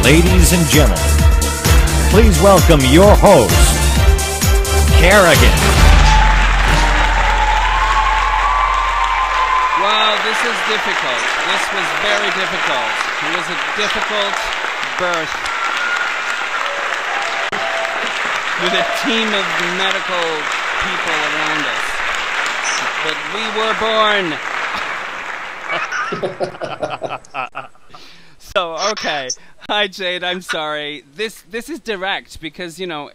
Ladies and gentlemen, please welcome your host, Kerrigan. Wow, this is difficult. This was very difficult. It was a difficult birth with a team of medical people around us. But we were born. So, okay. Hi, Jade. I'm sorry. This is direct because, you know,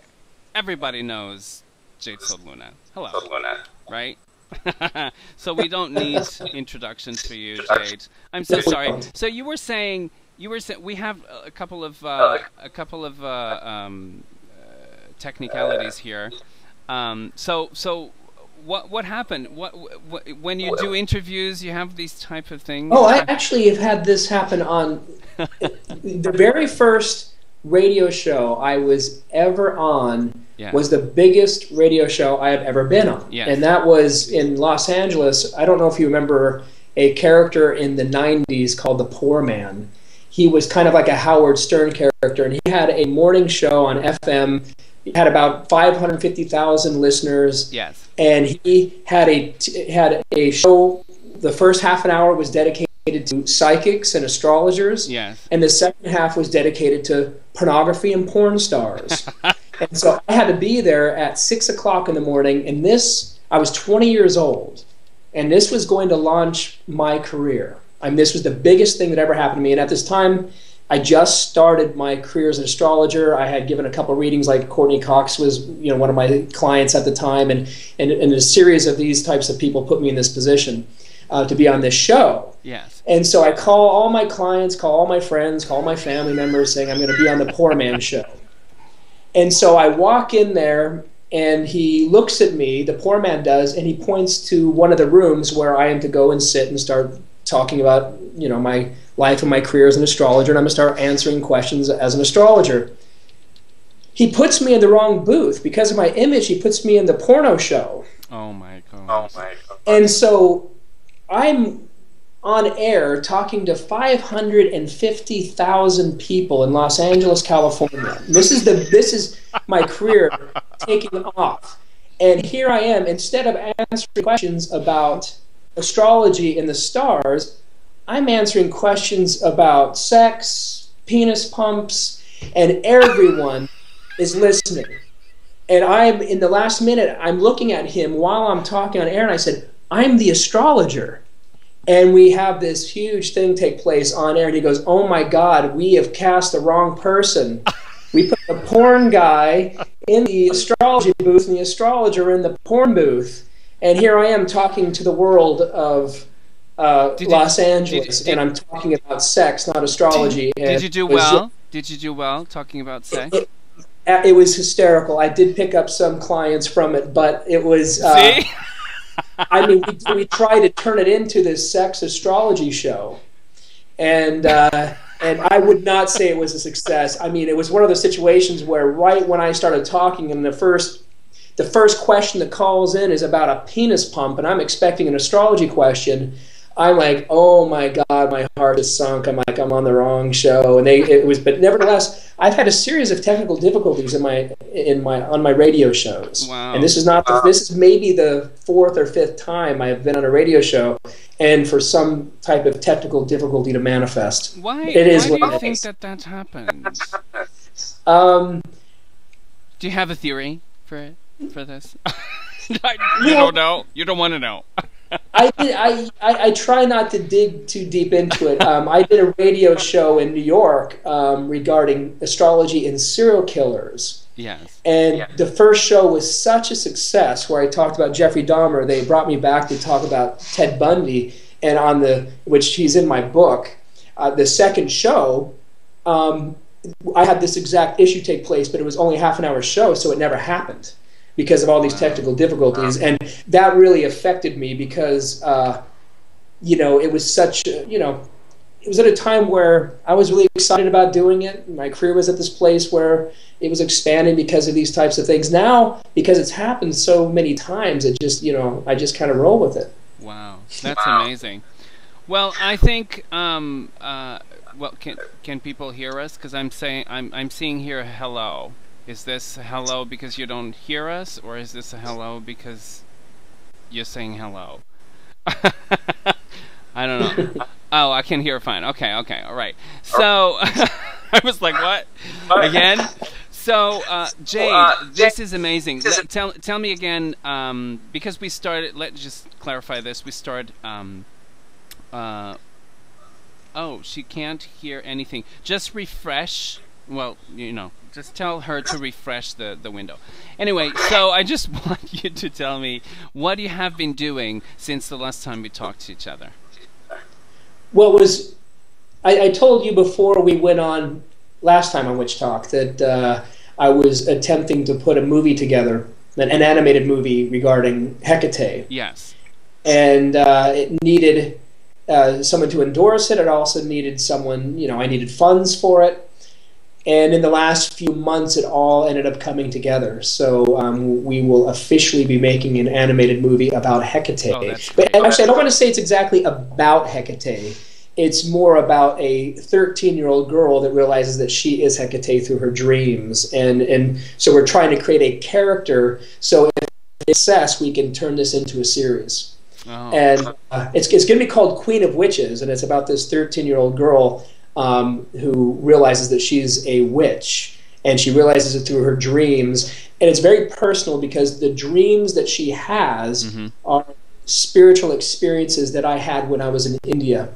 everybody knows Jade Sol Luna. Hello. Right? So we don't need introductions for you, Jade. I'm so sorry. So you were saying we have a couple of technicalities here. So what happened? When you do interviews, you have these type of things? Oh, I actually have had this happen on the very first radio show I was ever on. Yeah. Was the biggest radio show I have ever been on. Yes. And that was in Los Angeles. I don't know if you remember a character in the 90s called the Poor Man. He was kind of like a Howard Stern character, and he had a morning show on FM. He had about 550,000 listeners. Yes. And he had a show. The first half an hour was dedicated to psychics and astrologers. Yes. And the second half was dedicated to pornography and porn stars. And so I had to be there at 6 o'clock in the morning, and I was 20 years old, and this was going to launch my career. I mean, this was the biggest thing that ever happened to me, and at this time, I just started my career as an astrologer. I had given a couple of readings, like Courtney Cox was, you know, one of my clients at the time, and a series of these types of people put me in this position to be on this show. Yes. And so I call all my clients, call all my friends, call my family members, saying I'm going to be on the Poor Man show. And so I walk in there, and he looks at me, the poor man does, and he points to one of the rooms where I am to go and sit and start talking about, you know, my life and my career as an astrologer, and I'm going to start answering questions as an astrologer. He puts me in the wrong booth. Because of my image, he puts me in the porno show. Oh, my God. Oh, my God. And so I'm on air talking to 550,000 people in Los Angeles, California. This is my career taking off. And here I am, instead of answering questions about astrology and the stars, I'm answering questions about sex, penis pumps, and everyone is listening. And in the last minute, I'm looking at him while I'm talking on air, and I said, I'm the astrologer. And we have this huge thing take place on air, and he goes, oh my God, we have cast the wrong person. We put the porn guy in the astrology booth and the astrologer in the porn booth. And here I am talking to the world of Los Angeles, and I'm talking about sex, not astrology. Did you do well? Did you do well talking about sex? It was hysterical. I did pick up some clients from it, but it was... See? I mean, we tried to turn it into this sex astrology show, and I would not say it was a success. I mean, it was one of those situations where right when I started talking, and the first question that calls in is about a penis pump, and I'm expecting an astrology question. I'm like, oh my God, my heart is sunk. I'm like, I'm on the wrong show, and but nevertheless, I've had a series of technical difficulties on my radio shows. Wow. And this is maybe the 4th or 5th time I've been on a radio show, and for some type of technical difficulty to manifest. Why do you think that happens? Do you have a theory for this? You don't know. You don't want to know. I try not to dig too deep into it. I did a radio show in New York regarding astrology and serial killers. Yes. And the first show was such a success, where I talked about Jeffrey Dahmer. They brought me back to talk about Ted Bundy, and which he's in my book. The second show, I had this exact issue take place, but it was only half an hour show, so it never happened, because of all these technical difficulties. And that really affected me because, you know, it was such, you know, it was at a time where I was really excited about doing it. My career was at this place where it was expanding because of these types of things. Now, because it's happened so many times, it just, you know, I just kind of roll with it. Wow, that's amazing. Well, I think well, can people hear us? Because I'm seeing here hello. Is this a hello because you don't hear us, or is this a hello because you're saying hello? I don't know. Oh, I can hear fine. Okay, all right. So I was like, what? Again? So Jade, this is amazing. Tell me again, because we started. Let's just clarify this. We started. Oh, she can't hear anything. Just refresh. Well, you know, just tell her to refresh the window. Anyway, so I just want you to tell me what you have been doing since the last time we talked to each other. Well, I told you before we went on last time on Witch Talk that I was attempting to put a movie together, an animated movie regarding Hecate. Yes. And it needed someone to endorse it. It also needed someone, you know, I needed funds for it. And in the last few months, it all ended up coming together. So we will officially be making an animated movie about Hecate. Oh, but actually, I don't want to say it's exactly about Hecate. It's more about a 13-year-old girl that realizes that she is Hecate through her dreams. And so we're trying to create a character so if it's success, we can turn this into a series. Oh. And it's going to be called Queen of Witches, and it's about this 13-year-old girl who realizes that she's a witch, and she realizes it through her dreams. And it's very personal because the dreams that she has are spiritual experiences that I had when I was in India.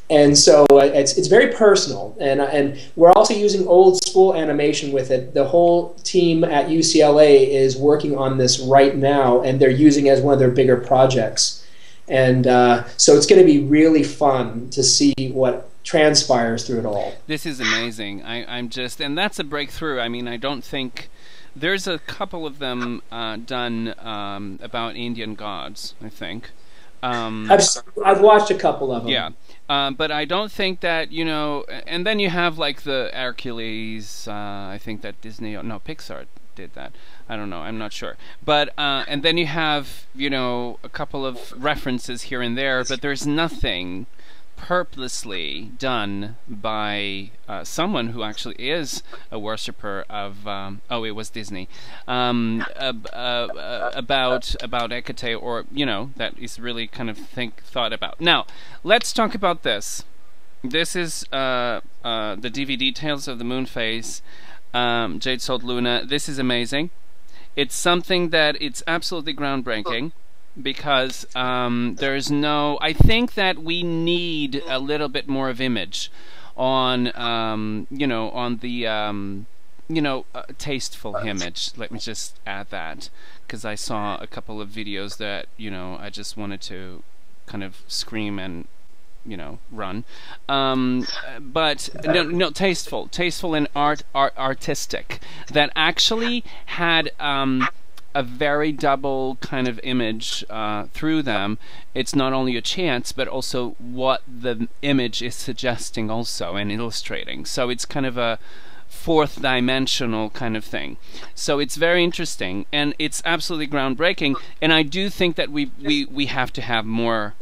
And so it's very personal, and we're also using old school animation with it. The whole team at UCLA is working on this right now, and they're using it as one of their bigger projects. And so it's going to be really fun to see what transpires through it all. This is amazing. I'm just, and that's a breakthrough. I mean, I don't think there's a couple of them done about Indian gods, I think. I've watched a couple of them. Yeah. But I don't think that, you know, and then you have like the Hercules, I think that Disney, no, Pixar did that. I don't know, I'm not sure. But, and then you have, you know, a couple of references here and there, but there's nothing purposely done by someone who actually is a worshipper of oh, it was Disney, about Hecate, or you know, that is really kind of thought about. Now let's talk about this. This is the DVD Tales of the Moon Phase, Jade Sol Luna. This is amazing. It's something that it's absolutely groundbreaking. Because there's no, I think that we need a little bit more of image on, you know, on the, you know, tasteful image. Let me just add that, because I saw a couple of videos that, you know, I just wanted to kind of scream and, you know, run. But no, tasteful and artistic, that actually had a very double kind of image through them. It's not only a chance, but also what the image is suggesting also and illustrating. So it's kind of a fourth dimensional kind of thing. So it's very interesting, and it's absolutely groundbreaking. And I do think that we have to have more,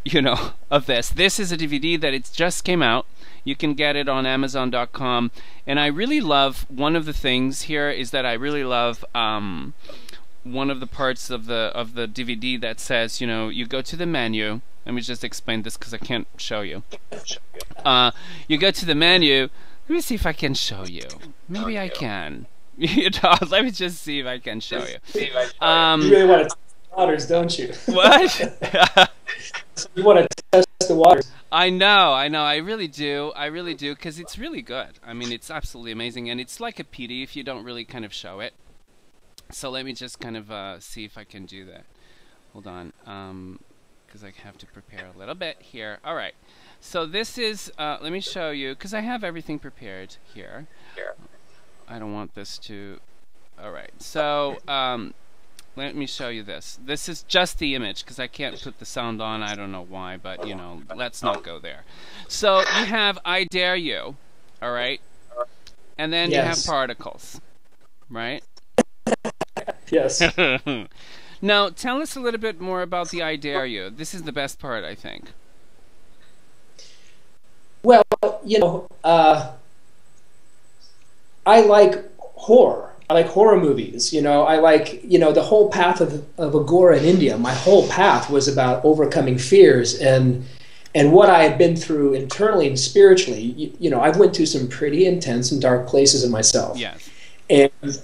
you know, of this. This is a DVD that it just came out. You can get it on Amazon.com, and I really love, one of the things here is that I really love one of the parts of the DVD that says, you know, you go to the menu. Let me just explain this because I can't show you. You go to the menu. Let me see if I can show you. Maybe I can. You know, let me just see if I can show you. You really want to test the waters, don't you? What? You want to test the waters. I know, I really do, because it's really good. I mean, it's absolutely amazing, and it's like a PD if you don't really kind of show it. So let me just kind of see if I can do that. Hold on, because I have to prepare a little bit here. All right, so this is, let me show you, because I have everything prepared here. I don't want this to, all right, so, let me show you this. This is just the image, because I can't put the sound on. I don't know why, but, you know, let's not go there. So you have I Dare You, all right? And then you have particles, right? Yes. Now, tell us a little bit more about the I Dare You. This is the best part, I think. Well, I like horror. I like horror movies. I like, the whole path of Aghora in India. My whole path was about overcoming fears and what I had been through internally and spiritually. I've went through some pretty intense and dark places in myself. Yes.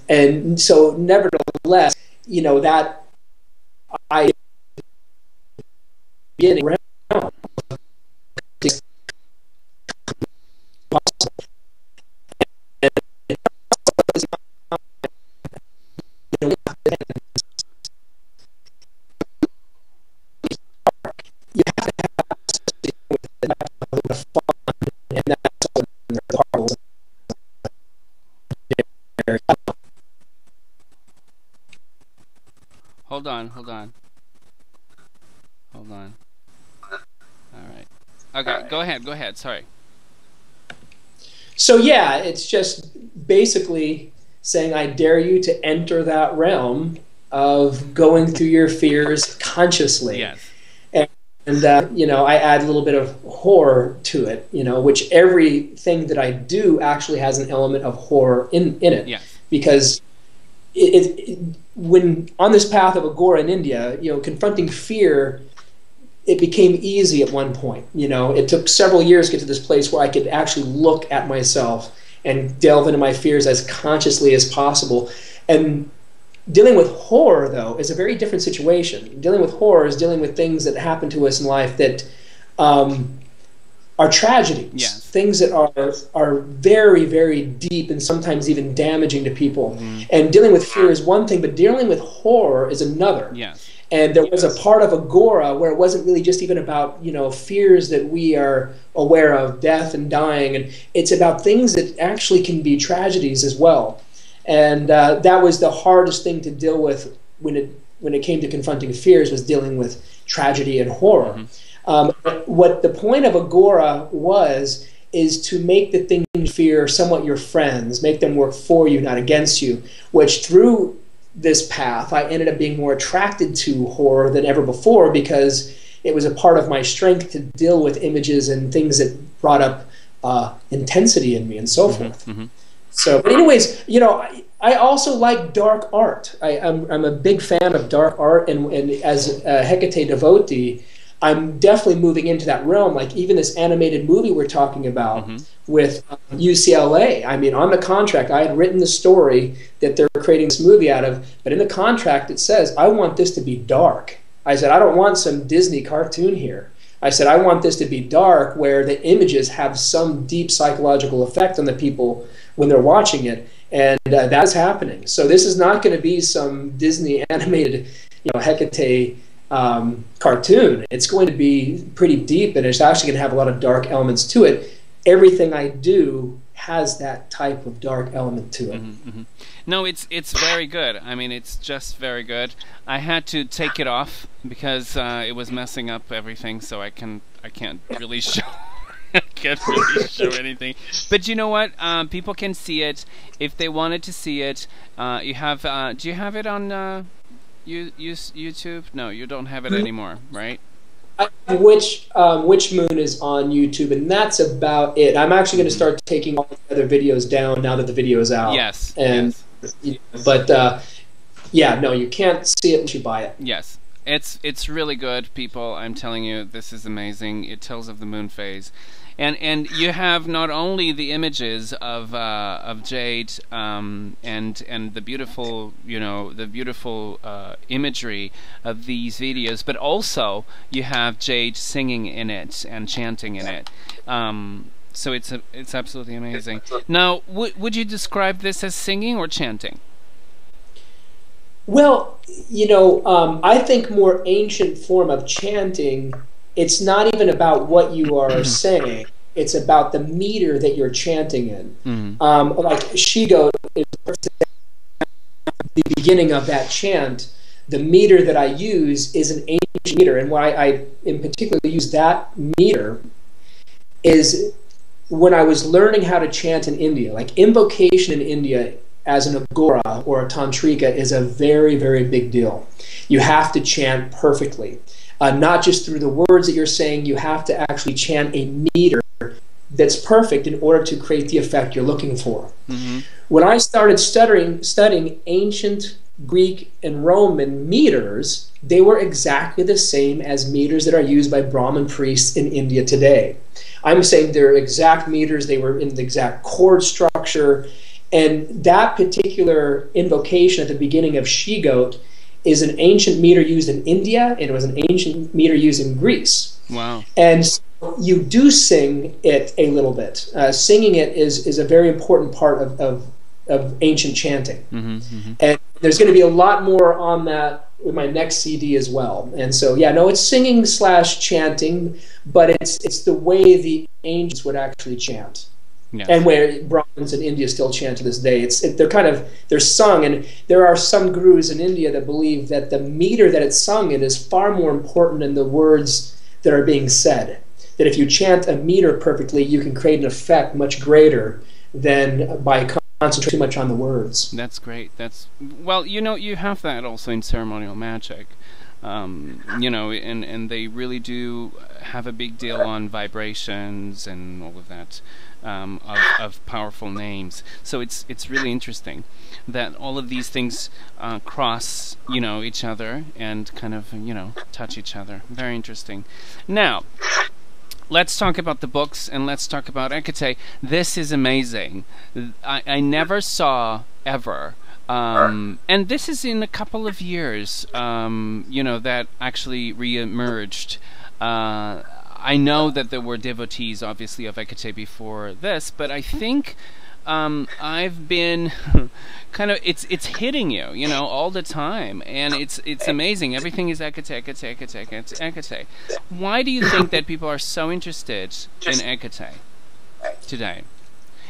And so nevertheless, that I beginning realm Hold on. All right. Okay, go ahead. Sorry. So yeah, it's just basically saying I dare you to enter that realm of going through your fears consciously. Yes. And I add a little bit of horror to it, which everything that I do actually has an element of horror in it. Yes. Because when on this path of Aghora in India, confronting fear, it became easy at one point. It took several years to get to this place where I could actually look at myself and delve into my fears as consciously as possible. And dealing with horror, though, is a very different situation. Dealing with horror is dealing with things that happen to us in life that are tragedies, yes. Things that are very, very deep and sometimes even damaging to people. Mm-hmm. And dealing with fear is one thing, but dealing with horror is another. Yes. And there was a part of Aghora where it wasn't really just even about, fears that we are aware of, death and dying, and it's about things that actually can be tragedies as well. And that was the hardest thing to deal with when it came to confronting fears, was dealing with tragedy and horror. Mm-hmm. What the point of Aghora is to make the thing you fear somewhat your friends, make them work for you, not against you, which through this path, I ended up being more attracted to horror than ever before, because it was a part of my strength to deal with images and things that brought up intensity in me and so forth. Mm-hmm. So, but anyways, I also like dark art. I'm a big fan of dark art, and as a Hecate devotee, I'm definitely moving into that realm. Like even this animated movie we're talking about with UCLA. I mean, on the contract, I had written the story that they're creating this movie out of, but in the contract it says, I want this to be dark. I said, I don't want some Disney cartoon here. I said, I want this to be dark, where the images have some deep psychological effect on the people when they're watching it, and that's happening. So this is not going to be some Disney animated, Hecate cartoon. It's going to be pretty deep, and it's actually going to have a lot of dark elements to it. Everything I do has that type of dark element to it. Mm-hmm, mm-hmm. No, it's very good. I mean, it's just very good. I had to take it off because it was messing up everything, so I can't really show. I can't really show anything. But you know what? People can see it if they wanted to see it. You have. Do you have it on YouTube? No, you don't have it anymore, right? Which Moon is on YouTube, and that's about it. I'm actually going to start taking all the other videos down now that the video is out. Yes. And yes. But yeah, no, you can't see it unless you buy it. Yes. It's really good, people. I'm telling you, this is amazing. It tells of the moon phase, and you have not only the images of Jade and the beautiful imagery of these videos, but also you have Jade singing in it and chanting in it. So it's absolutely amazing. Now, would you describe this as singing or chanting? Well, I think more ancient form of chanting, it's not even about what you are saying. It's about the meter that you're chanting in. Mm-hmm. Like Shigo is the beginning of that chant. The meter that I use is an ancient meter, and why I in particular use that meter is when I was learning how to chant in India. Like invocation in India as an Aghora or a Tantrika is a very, very big deal. You have to chant perfectly. Not just through the words that you're saying, you have to actually chant a meter that's perfect in order to create the effect you're looking for. Mm-hmm. When I started studying ancient Greek and Roman meters, they were exactly the same as meters that are used by Brahmin priests in India today. I'm saying they're exact meters, they were in the exact chord structure, and that particular invocation at the beginning of she-goat is an ancient meter used in India, and it was an ancient meter used in Greece. Wow. And so you do sing it a little bit. Singing it is a very important part of ancient chanting. Mm-hmm, mm-hmm. And there's going to be a lot more on that with my next CD as well. And so, yeah, no, it's singing / chanting, but it's the way the ancients would actually chant. Yes. And where Brahmins in India still chant to this day. They're sung, and there are some gurus in India that believe that the meter that it's sung in is far more important than the words that are being said. That if you chant a meter perfectly, you can create an effect much greater than by concentrating too much on the words. That's great. Well, you have that also in ceremonial magic. And they really do have a big deal on vibrations and all of that, of powerful names. So it's really interesting that all of these things cross, each other and kind of, touch each other. Very interesting. Now, let's talk about the books, and let's talk about Hecate. This is amazing. I never saw ever. And this is in a couple of years, that actually re-emerged. I know that there were devotees, obviously, of Hecate before this, but I think I've been kind of, it's hitting you, all the time, and it's amazing. Everything is Hecate, Hecate, Hecate, Hecate, Hecate. Why do you think that people are so interested in Hecate today?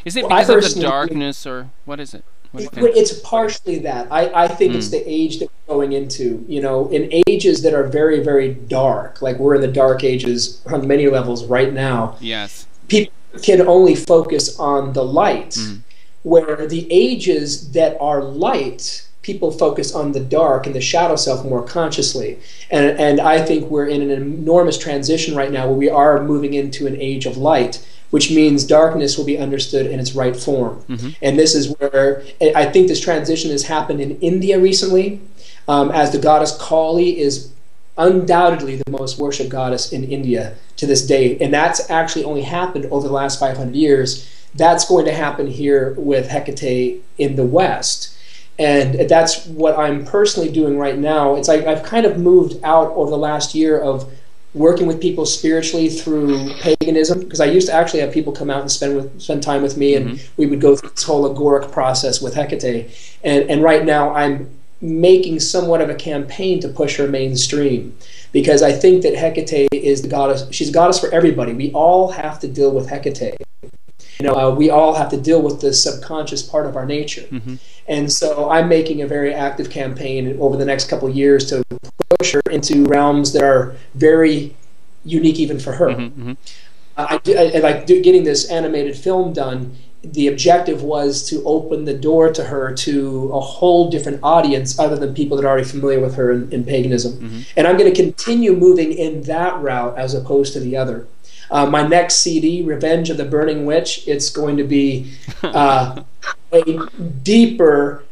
Is it because of the darkness, or what is it? It's partially that. I think it's the age that we're going into. In ages that are very, very dark, like we're in the dark ages on many levels right now. Yes. People can only focus on the light, where the ages that are light, people focus on the dark and the shadow self more consciously. And I think we're in an enormous transition right now where we are moving into an age of light, which means darkness will be understood in its right form. Mm-hmm. And this is where I think this transition has happened in India recently, as the goddess Kali is undoubtedly the most worshipped goddess in India to this day. And that's actually only happened over the last 500 years. That's going to happen here with Hecate in the West. And that's what I'm personally doing right now. It's like I've kind of moved out over the last year of working with people spiritually through paganism, because I used to actually have people come out and spend time with me, and we would go through this whole Aghoric process with Hecate. And right now I'm making somewhat of a campaign to push her mainstream, because I think that Hecate is the goddess. She's a goddess for everybody. We all have to deal with Hecate. We all have to deal with the subconscious part of our nature. Mm-hmm. And so I'm making a very active campaign over the next couple of years to push her into realms that are very unique even for her. Mm-hmm. Getting this animated film done, the objective was to open the door to her to a whole different audience other than people that are already familiar with her in paganism. Mm-hmm. And I'm going to continue moving in that route as opposed to the other. My next CD, Revenge of the Burning Witch, it's going to be a deeper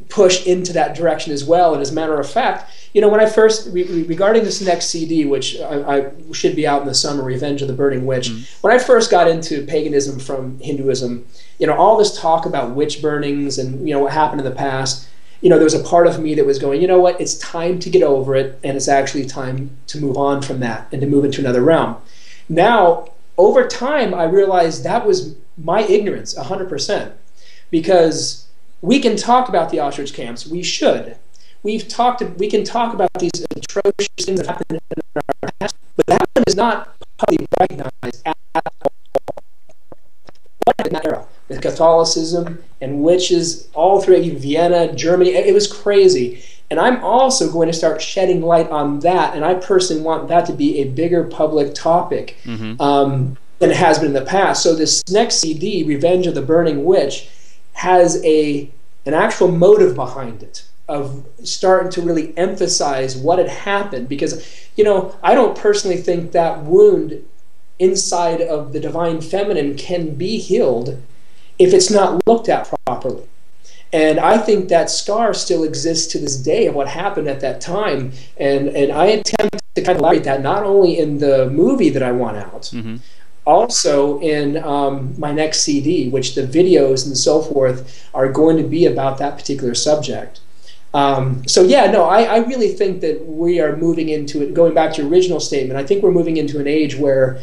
push into that direction as well. And as a matter of fact, when I first, regarding this next CD, which I should be out in the summer, Revenge of the Burning Witch, when I first got into paganism from Hinduism, all this talk about witch burnings and, what happened in the past, there was a part of me that was going, what, it's time to get over it, and it's actually time to move on from that and to move into another realm. Now, over time, I realized that was my ignorance, 100%, because we can talk about the ostrich camps. We should. We can talk about these atrocious things that happened in our past, but that one is not publicly recognized at all. In that era, with Catholicism and witches all through Vienna, Germany, it was crazy. And I'm also going to start shedding light on that, and I personally want that to be a bigger public topic than it has been in the past. So this next CD, Revenge of the Burning Witch, has an actual motive behind it, of starting to really emphasize what had happened, because I don't personally think that wound inside of the divine feminine can be healed if it's not looked at properly. And I think that scar still exists to this day of what happened at that time. And I attempt to kind of elaborate that not only in the movie that I want out, also in my next CD, which the videos and so forth are going to be about that particular subject. So yeah, no, I really think that we are moving into it. Going back to your original statement, I think we're moving into an age where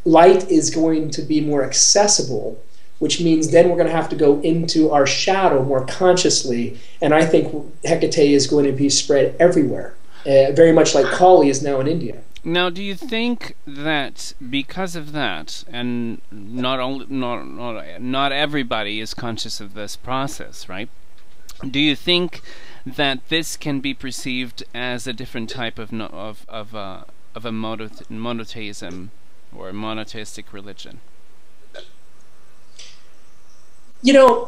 light is going to be more accessible, which means then we're going to have to go into our shadow more consciously. And I think Hecate is going to be spread everywhere, very much like Kali is now in India. Now, do you think that because of that, and not everybody is conscious of this process, right? Do you think that this can be perceived as a different type of a monotheism or a monotheistic religion? You know,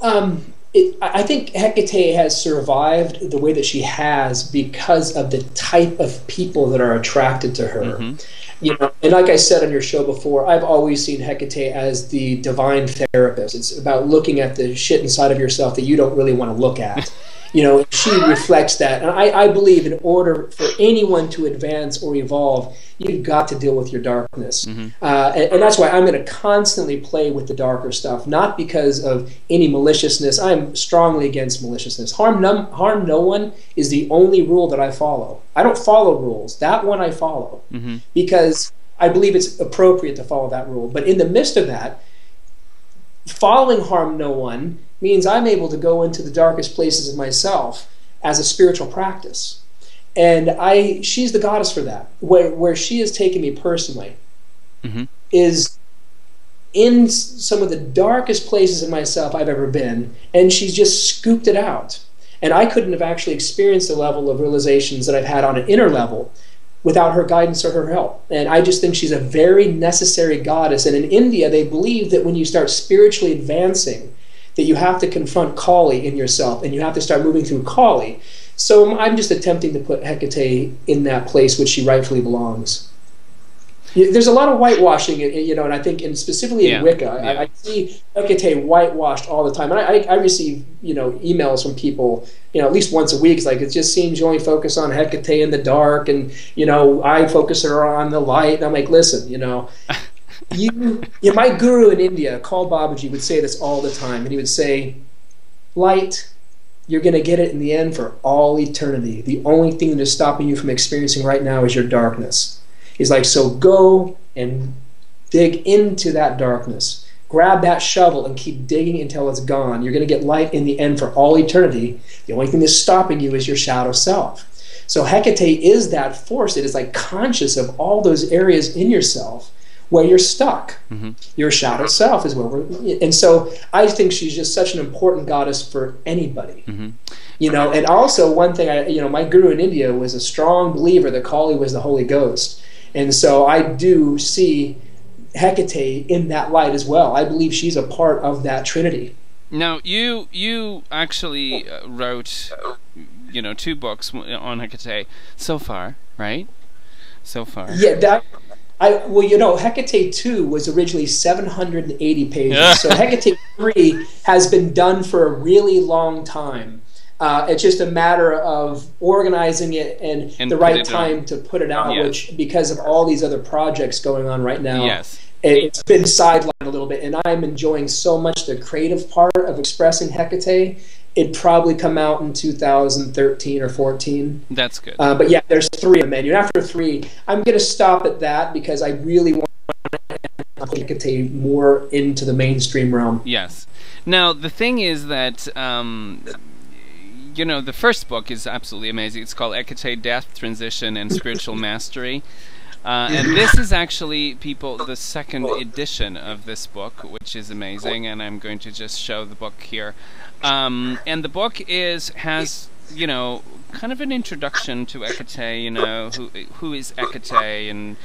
I think Hecate has survived the way that she has because of the type of people that are attracted to her. You know, and like I said on your show before, I've always seen Hecate as the divine therapist. It's about looking at the shit inside of yourself that you don't really want to look at. You know, she reflects that. And I believe in order for anyone to advance or evolve, you've got to deal with your darkness. And that's why I'm going to constantly play with the darker stuff, not because of any maliciousness. I'm strongly against maliciousness. Harm no one is the only rule that I follow. I don't follow rules. That one I follow because I believe it's appropriate to follow that rule. But in the midst of that, following harm no one means I'm able to go into the darkest places of myself as a spiritual practice. And she's the goddess for that. Where she has taken me personally is in some of the darkest places of myself I've ever been, and she's just scooped it out. And I couldn't have actually experienced the level of realizations that I've had on an inner level without her guidance or her help. And I just think she's a very necessary goddess. And in India, they believe that when you start spiritually advancing, that you have to confront Kali in yourself, and you have to start moving through Kali. So I'm just attempting to put Hecate in that place which she rightfully belongs. There's a lot of whitewashing, you know, and I think, and specifically in Wicca, I see Hecate whitewashed all the time. And I receive, you know, emails from people, you know, at least once a week. It's like, it just seems you only focus on Hecate in the dark, and, you know, I focus her on the light. And I'm like, listen, you know, my guru in India, Kal Babaji, would say this all the time. And he would say, light, you're going to get it in the end for all eternity. The only thing that is stopping you from experiencing right now is your darkness. He's like, so go and dig into that darkness. Grab that shovel and keep digging until it's gone. You're going to get light in the end for all eternity. The only thing that's stopping you is your shadow self. So Hecate is that force. It is like conscious of all those areas in yourself where you're stuck. Your shadow self is where we're... And so I think she's just such an important goddess for anybody. You know, and also one thing, you know, my guru in India was a strong believer that Kali was the Holy Ghost. And so I do see Hecate in that light as well. I believe she's a part of that trinity. Now, you actually wrote, you know, 2 books on Hecate so far, right? So far. Yeah, well, you know, Hecate 2 was originally 780 pages. So Hecate 3 has been done for a really long time. It's just a matter of organizing it and the right time to put it out, which, because of all these other projects going on right now, it's been sidelined a little bit. And I'm enjoying so much the creative part of expressing Hecate. It'd probably come out in 2013 or 14. That's good. But yeah, there's 3 of them. And after 3, I'm going to stop at that because I really want to put Hecate more into the mainstream realm. Yes. Now, the thing is that... you know, the first book is absolutely amazing. It's called Hecate, Death, Transition, and Spiritual Mastery. And this is actually, people, the second edition of this book, which is amazing. And I'm going to just show the book here. And the book has, you know, kind of an introduction to Hecate, you know, who is Hecate and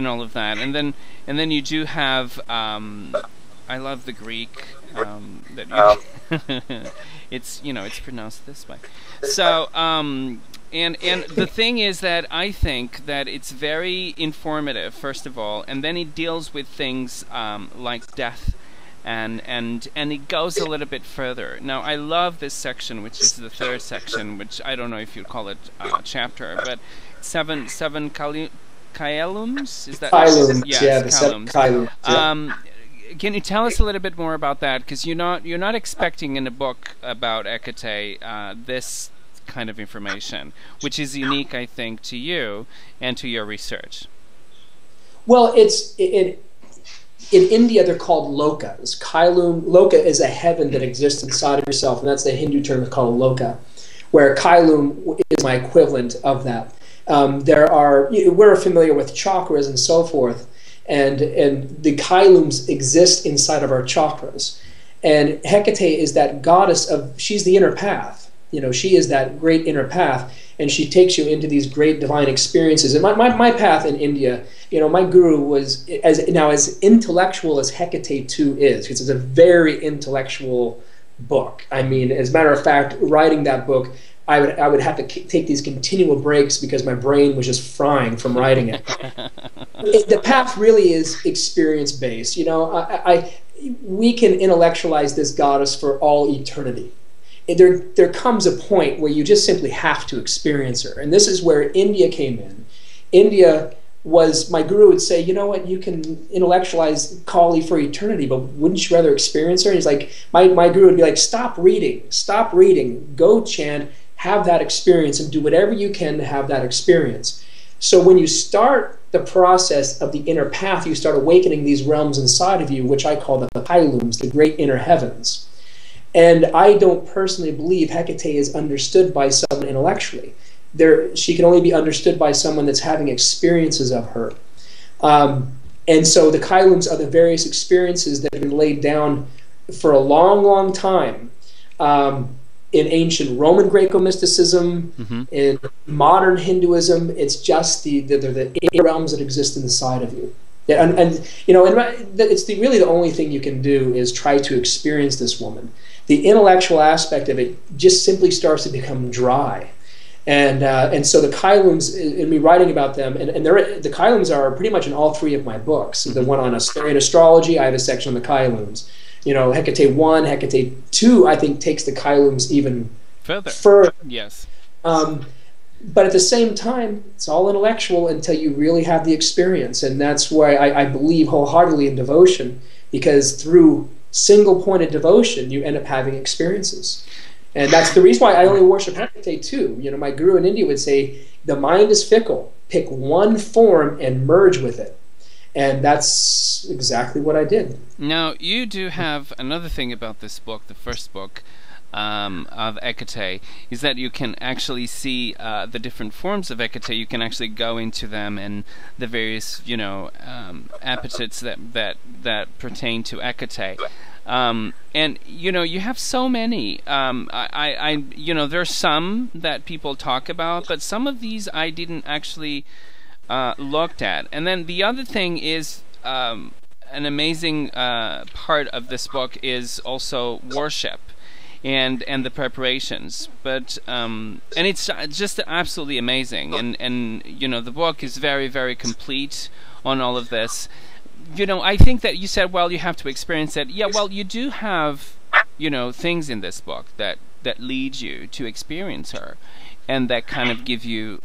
all of that. And then you do have, I love the Greek, that you... It's, you know, it's pronounced this way. So, And the thing is that I think that it's very informative, first of all, and then it deals with things like death, and it goes a little bit further. Now, I love this section, which is the third section, which I don't know if you'd call it a chapter, but seven Kaelums? Is that Kaelums? Yes, yeah, the seven Kaelums. Yeah. Can you tell us a little bit more about that? Because you're not expecting in a book about Hecate this kind of information, which is unique, I think, to you and to your research. Well, in India they're called lokas. Kailum, loka is a heaven that exists inside of yourself, and that's the Hindu term called loka, where Kailum is my equivalent of that. We're familiar with chakras and so forth, and the Kailums exist inside of our chakras. And Hecate is that goddess she's the inner path. She is that great inner path, and she takes you into these great divine experiences. And my path in India, my guru was as intellectual as Hecate too is, because it's a very intellectual book. I mean, as a matter of fact, writing that book, I would have to take these continual breaks because my brain was just frying from writing it. The path really is experience based. We can intellectualize this goddess for all eternity. There comes a point where you just simply have to experience her. And this is where India came in. India was, my guru would say, you know what, you can intellectualize Kali for eternity, but wouldn't you rather experience her? And he's like, my guru would be like, stop reading, go chant, have that experience, and do whatever you can to have that experience. So when you start the process of the inner path, you start awakening these realms inside of you, which I call the Kailums, the great inner heavens. And I don't personally believe Hecate is understood by someone intellectually. She can only be understood by someone that's having experiences of her. And so the Kailums are the various experiences that have been laid down for a long, long time in ancient Roman Greco-mysticism, in modern Hinduism. It's just the inner realms that exist inside of you. And it's really the only thing you can do is try to experience this woman. The intellectual aspect of it just simply starts to become dry. And so the Kailums, in me writing about them, and the Kailums are pretty much in all three of my books. The one on ASTERIAN ASTROLOGY, I have a section on the Kailums. Hecate 1, Hecate 2, I think, takes the Kailums even further. Yes. But at the same time, it's all intellectual until you really have the experience. And that's why I believe wholeheartedly in devotion, because through single-pointed devotion, you end up having experiences. And that's the reason why I only worship Hecate too. My guru in India would say, the mind is fickle. Pick one form and merge with it. And that's exactly what I did. Now, you do have another thing about this book, the first book, of Hecate, is that you can actually see the different forms of Hecate. You can actually go into them and the various, epithets that pertain to Hecate. And you have so many. There's some that people talk about, but some of these I didn't actually looked at. And then the other thing is an amazing part of this book is also worship. And the preparations, and it's just absolutely amazing, and the book is very, very complete on all of this. I think that you said, well, you have to experience it. Yeah, well, you do have things in this book that lead you to experience her, and that kind of give you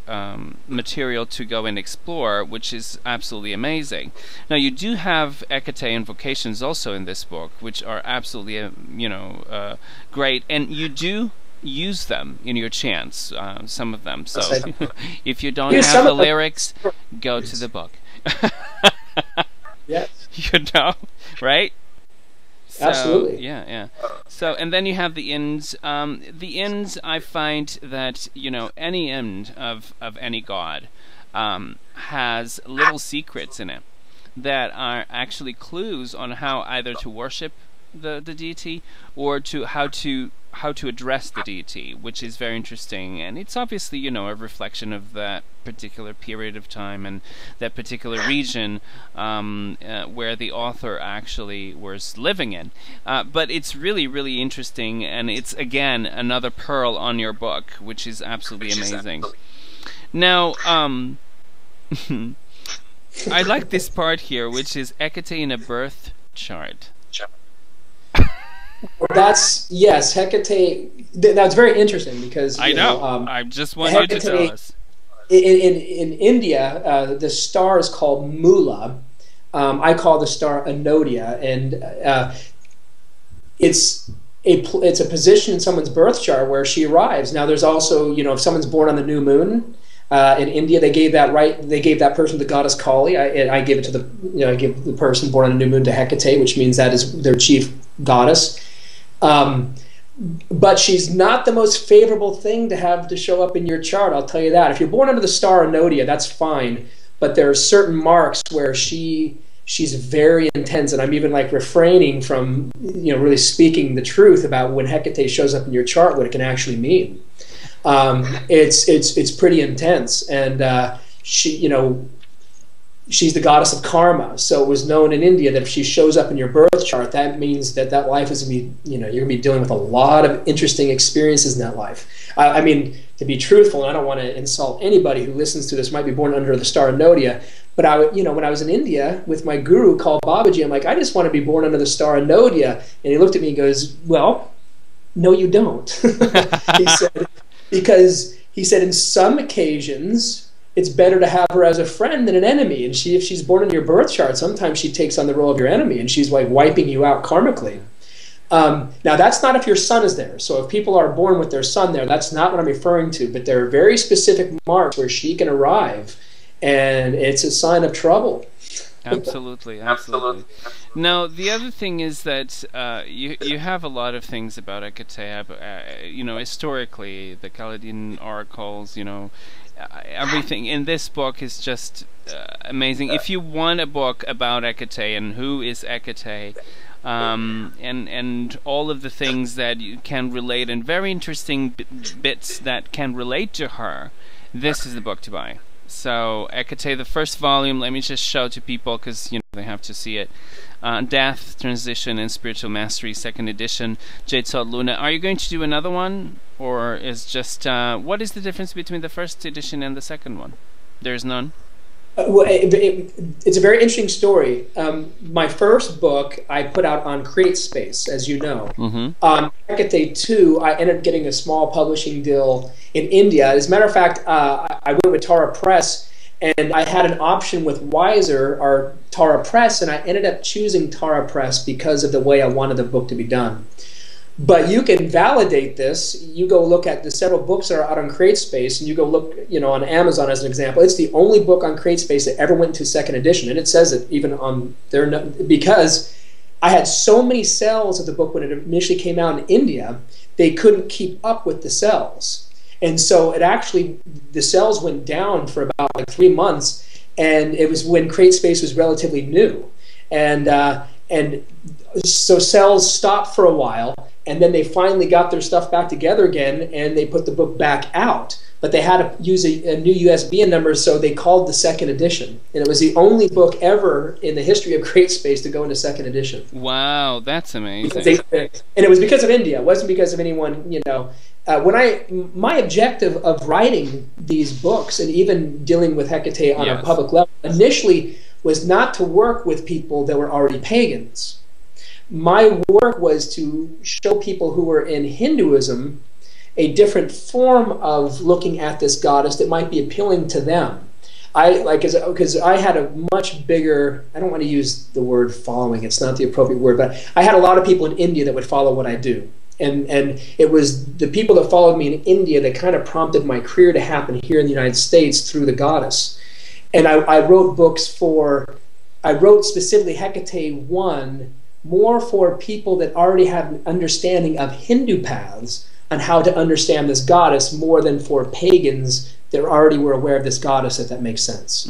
material to go and explore, which is absolutely amazing. Now, you do have Hecate invocations also in this book, which are absolutely, great, and you do use them in your chants, some of them. So, if you don't have the lyrics, go to the book. Yes. Right? So, absolutely. Yeah. So, and then you have the inns. The inns, I find that, any end of any god has little secrets in it that are actually clues on how either to worship the deity or to how how to address the deity, which is very interesting, and it's obviously, you know, a reflection of that particular period of time and that particular region where the author actually was living in. But it's really, really interesting, and it's, again, another pearl on your book, which is absolutely amazing. Now, I like this part here, which is Hecate in a birth chart. That's, yes, Hecate. That's very interesting because I know. I just want you to tell us. In India, the star is called Mula. I call the star Anodia, and it's a position in someone's birth chart where she arrives. Now, there's also, you know, if someone's born on the new moon. In India, they gave that person the goddess Kali. I gave it to I give the person born on a new moon to Hecate, which means that is their chief goddess. But she's not the most favorable thing to have to show up in your chart, I'll tell you that. If you're born under the star Anodia, that's fine, but there are certain marks where she's very intense, and I'm even like refraining from, you know, really speaking the truth about when Hecate shows up in your chart, what it can actually mean. It's pretty intense, and she's the goddess of karma. So it was known in India that if she shows up in your birth chart, that means that life is gonna be, you know, you're gonna be dealing with a lot of interesting experiences in that life. I mean, to be truthful, and I don't want to insult anybody who listens to this, might be born under the star Anodia, but when I was in India with my guru Kal Babaji, I'm like, I just want to be born under the star Anodia, and he looked at me and goes, well, no, you don't. He said. Because he said in some occasions it's better to have her as a friend than an enemy, and if she's born in your birth chart, sometimes she takes on the role of your enemy, and she's like wiping you out karmically. Now that's not if your sun is there. So if people are born with their sun there, that's not what I'm referring to. But there are very specific marks where she can arrive, and it's a sign of trouble. Absolutely, absolutely. Now, the other thing is that you have a lot of things about Hecate. You know, historically, the Chaldean oracles. You know, everything in this book is just amazing. If you want a book about Hecate and who is Hecate, and all of the things that you can relate, and very interesting bits that can relate to her, this is the book to buy. So, Hecate, the first volume, let me just show to people because, you know, they have to see it. Death, Transition, and Spiritual Mastery, 2nd edition, Jade Sol Luna. Are you going to do another one? Or is just, what is the difference between the first edition and the second one? There's none? Well, it's a very interesting story. My first book I put out on CreateSpace, as you know. Mm-hmm. Hecate 2, I ended up getting a small publishing deal in India. As a matter of fact, I went with Tara Press, and I had an option with Wiser or Tara Press, and I ended up choosing Tara Press because of the way I wanted the book to be done. But you can validate this. You go look at the several books that are out on CreateSpace, and you go look, you know, on Amazon as an example. It's the only book on CreateSpace that ever went to 2nd edition, and it says it even on there, because I had so many sales of the book when it initially came out in India, they couldn't keep up with the sales, and so it actually, the sales went down for about like 3 months, and it was when CreateSpace was relatively new, and so sales stopped for a while. And then they finally got their stuff back together again, and they put the book back out. But they had to use a new USBN number, so they called the 2nd edition. And it was the only book ever in the history of CreateSpace to go into 2nd edition. Wow, that's amazing. And it was because of India. It wasn't because of anyone, you know. My objective of writing these books and even dealing with Hecate on a public level initially was not to work with people that were already pagans. My work was to show people who were in Hinduism a different form of looking at this goddess that might be appealing to them. Because I had a much bigger, I don't want to use the word following, it's not the appropriate word, but I had a lot of people in India that would follow what I do. And it was the people that followed me in India that kind of prompted my career to happen here in the United States through the goddess. And I wrote books I wrote specifically Hecate 1, more for people that already have an understanding of Hindu paths, on how to understand this goddess more than for pagans that already were aware of this goddess, if that makes sense.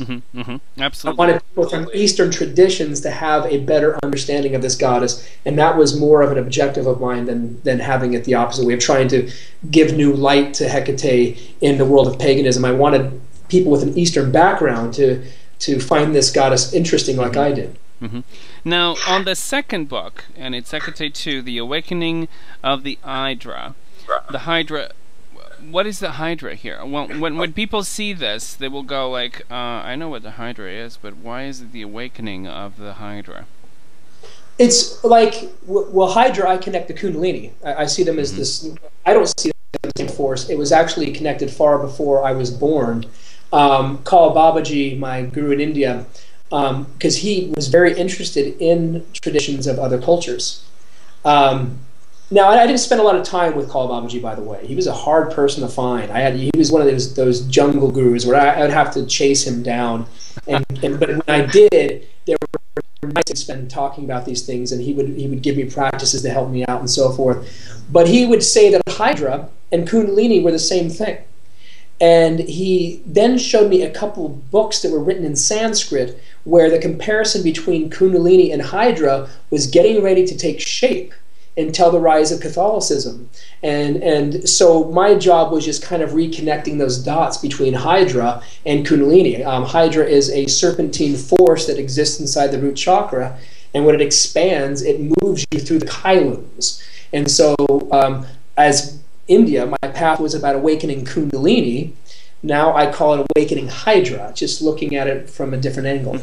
Absolutely. I wanted people from Eastern traditions to have a better understanding of this goddess, and that was more of an objective of mine than having it the opposite way of trying to give new light to Hecate in the world of paganism. I wanted people with an Eastern background to find this goddess interesting like I did. Now, on the second book, and it's Hecate 2, The Awakening of the Hydra. The Hydra, what is the Hydra here? Well, when people see this, they will go like, I know what the Hydra is, but why is it the awakening of the Hydra? It's like, well, Hydra, I connect the Kundalini. I see them as this, I don't see them as the same force. It was actually connected far before I was born. Kal Babaji, my guru in India, because he was very interested in traditions of other cultures. Now, I didn't spend a lot of time with Kal Babaji, by the way. He was a hard person to find. He was one of those jungle gurus where I would have to chase him down. But when I did, there were nights to spend talking about these things, and he would give me practices to help me out and so forth. But he would say that Hydra and Kundalini were the same thing. And he then showed me a couple of books that were written in Sanskrit where the comparison between Kundalini and Hydra was getting ready to take shape until the rise of Catholicism. And so my job was just kind of reconnecting those dots between Hydra and Kundalini. Hydra is a serpentine force that exists inside the root chakra, and when it expands, it moves you through the kylums. And so as India, my path was about awakening Kundalini. Now I call it awakening Hydra, just looking at it from a different angle.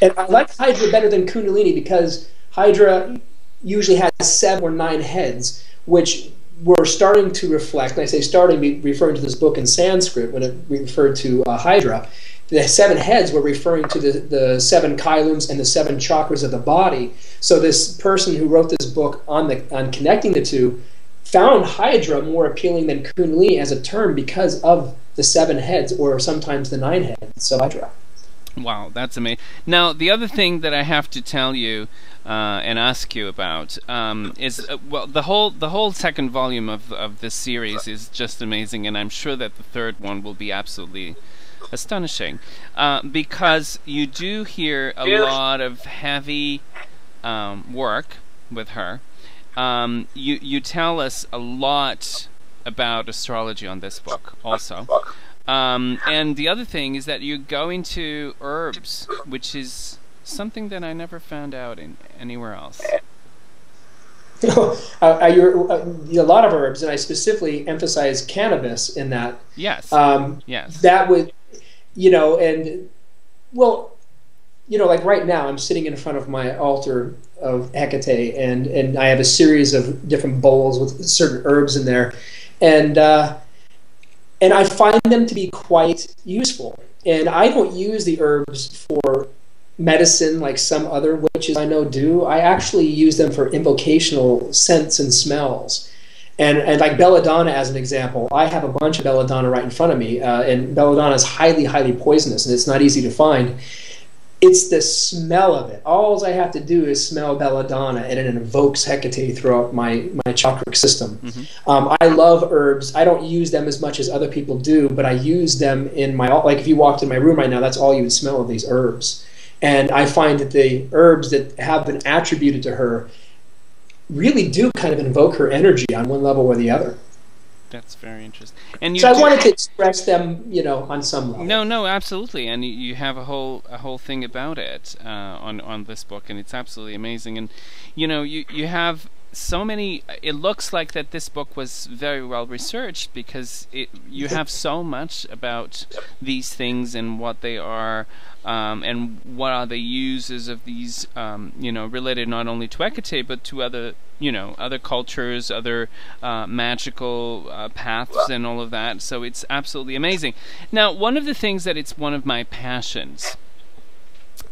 And I like Hydra better than Kundalini because Hydra usually has 7 or 9 heads, which were starting to reflect, and I say starting, referring to this book in Sanskrit when it referred to Hydra. The 7 heads were referring to the 7 kylums and the 7 chakras of the body. So this person who wrote this book on connecting the two found Hydra more appealing than Kundalini as a term because of the 7 heads, or sometimes the 9 heads of Hydra. Wow, that's amazing. Now, the other thing that I have to tell you and ask you about is well, the whole second volume of this series is just amazing, and I'm sure that the third one will be absolutely astonishing because you do hear a lot of heavy work with her. You tell us a lot about astrology on this book also. And the other thing is that you go into herbs, which is something that I never found out in anywhere else. A lot of herbs, and I specifically emphasize cannabis in that. Yes. Yes. That would, and well, like right now I'm sitting in front of my altar of Hecate, and I have a series of different bowls with certain herbs in there, and I find them to be quite useful. And I don't use the herbs for medicine like some other witches I know do. I actually use them for invocational scents and smells. And like belladonna as an example, I have a bunch of belladonna right in front of me, and belladonna is highly, highly poisonous, and it's not easy to find. It's the smell of it. All I have to do is smell belladonna, and it invokes Hecate throughout my chakric system. I love herbs. I don't use them as much as other people do, but I use them in my, like if you walked in my room right now, that's all you would smell of these herbs. And I find that the herbs that have been attributed to her really do kind of invoke her energy on one level or the other. That's very interesting. And so I wanted to express them, on some level. No, absolutely. And you have a whole thing about it on this book, and it's absolutely amazing. And you have so many. It looks like that this book was very well researched because you have so much about these things and what they are. And what are the uses of these, related not only to Hecate but to other, other cultures, other magical paths and all of that. So it's absolutely amazing. Now, one of the things that it's one of my passions,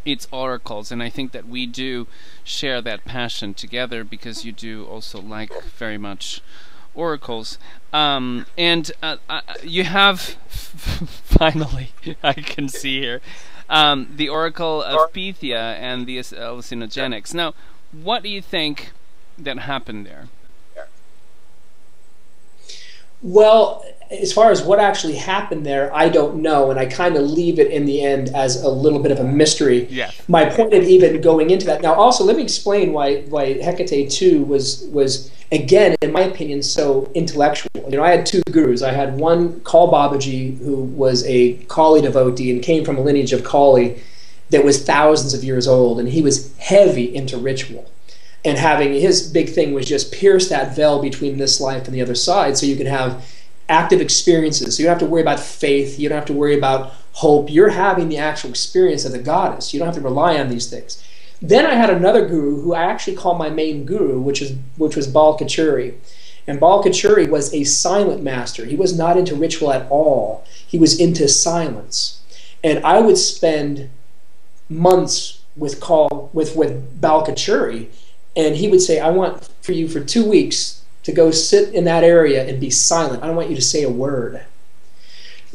it's oracles, and I think that we do share that passion together because you do also like very much oracles. You have, finally, I can see here, the Oracle of Pythia and the hallucinogenics. Now, what do you think that happened there? Well, as far as what actually happened there, I don't know, and I kind of leave it in the end as a little bit of a mystery. Yeah. My point of even going into that. Now, also, let me explain why Hecate too was again, in my opinion, so intellectual. You know, I had two gurus. I had one, Kal Babaji, who was a Kali devotee and came from a lineage of Kali that was thousands of years old, and he was heavy into ritual. And having his big thing was just pierce that veil between this life and the other side, so you can have active experiences. So you don't have to worry about faith. You don't have to worry about hope. You're having the actual experience of the goddess. You don't have to rely on these things. Then I had another guru who I actually call my main guru, which was Bal Kachuri. And Bal Kachuri was a silent master. He was not into ritual at all. He was into silence. And I would spend months with Bal Kachuri, and he would say, I want for you for 2 weeks to go sit in that area and be silent. I don't want you to say a word.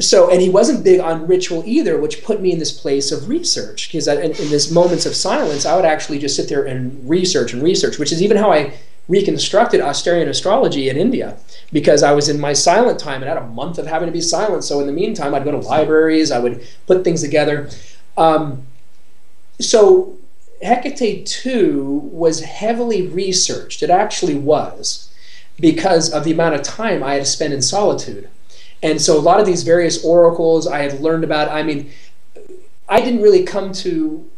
So, and he wasn't big on ritual either, which put me in this place of research, because in this moments of silence, I would actually just sit there and research, which is even how I reconstructed ASTERIAN astrology in India, because I was in my silent time and had a month of having to be silent. So in the meantime, I'd go to libraries, I would put things together. So Hecate too was heavily researched. It actually was, because of the amount of time I had to spend in solitude. And so a lot of these various oracles I had learned about, I mean, I didn't really come to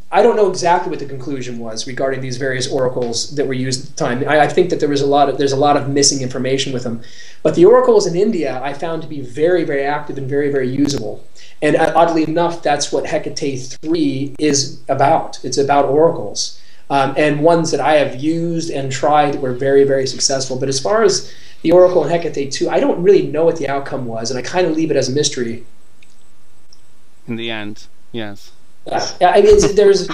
I don't know exactly what the conclusion was regarding these various oracles that were used at the time. I think that there's a lot of missing information with them. But the oracles in India I found to be very, very active and very, very usable. And oddly enough, that's what Hecate 3 is about. It's about oracles. And ones that I have used and tried that were very, very successful. But as far as the oracle in Hecate 2, I don't really know what the outcome was, and I kind of leave it as a mystery. In the end, yes. Yeah, I mean, there's,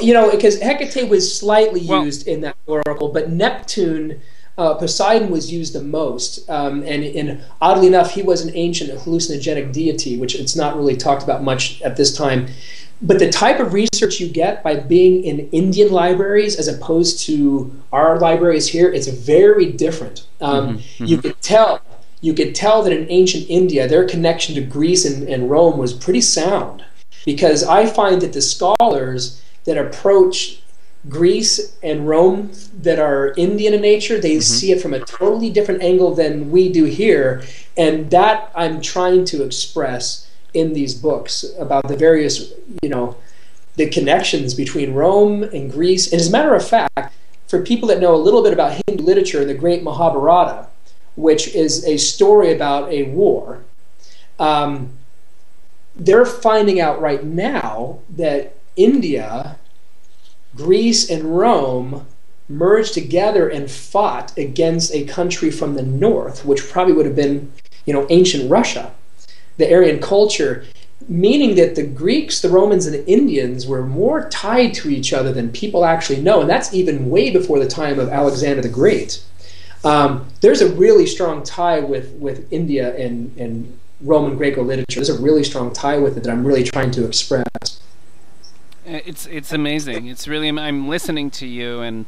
you know, because Hecate was slightly used in that oracle, but Neptune, Poseidon was used the most. And oddly enough, he was an ancient hallucinogenic deity, which it's not really talked about much at this time. But the type of research you get by being in Indian libraries as opposed to our libraries here, it's very different. You could tell that in ancient India, their connection to Greece and Rome was pretty sound, because I find that the scholars that approach Greece and Rome that are Indian in nature, they see it from a totally different angle than we do here, and that I'm trying to express in these books about the various, you know, the connections between Rome and Greece. And as a matter of fact, for people that know a little bit about Hindu literature, the great Mahabharata, which is a story about a war, they're finding out right now that India, Greece, and Rome merged together and fought against a country from the north, which probably would have been, you know, ancient Russia, the Aryan culture, meaning that the Greeks, the Romans, and the Indians were more tied to each other than people actually know, and that's even way before the time of Alexander the Great. There's a really strong tie with India and Roman Greco literature. There's a really strong tie with it that I'm really trying to express. It's amazing. It's really, I'm listening to you, and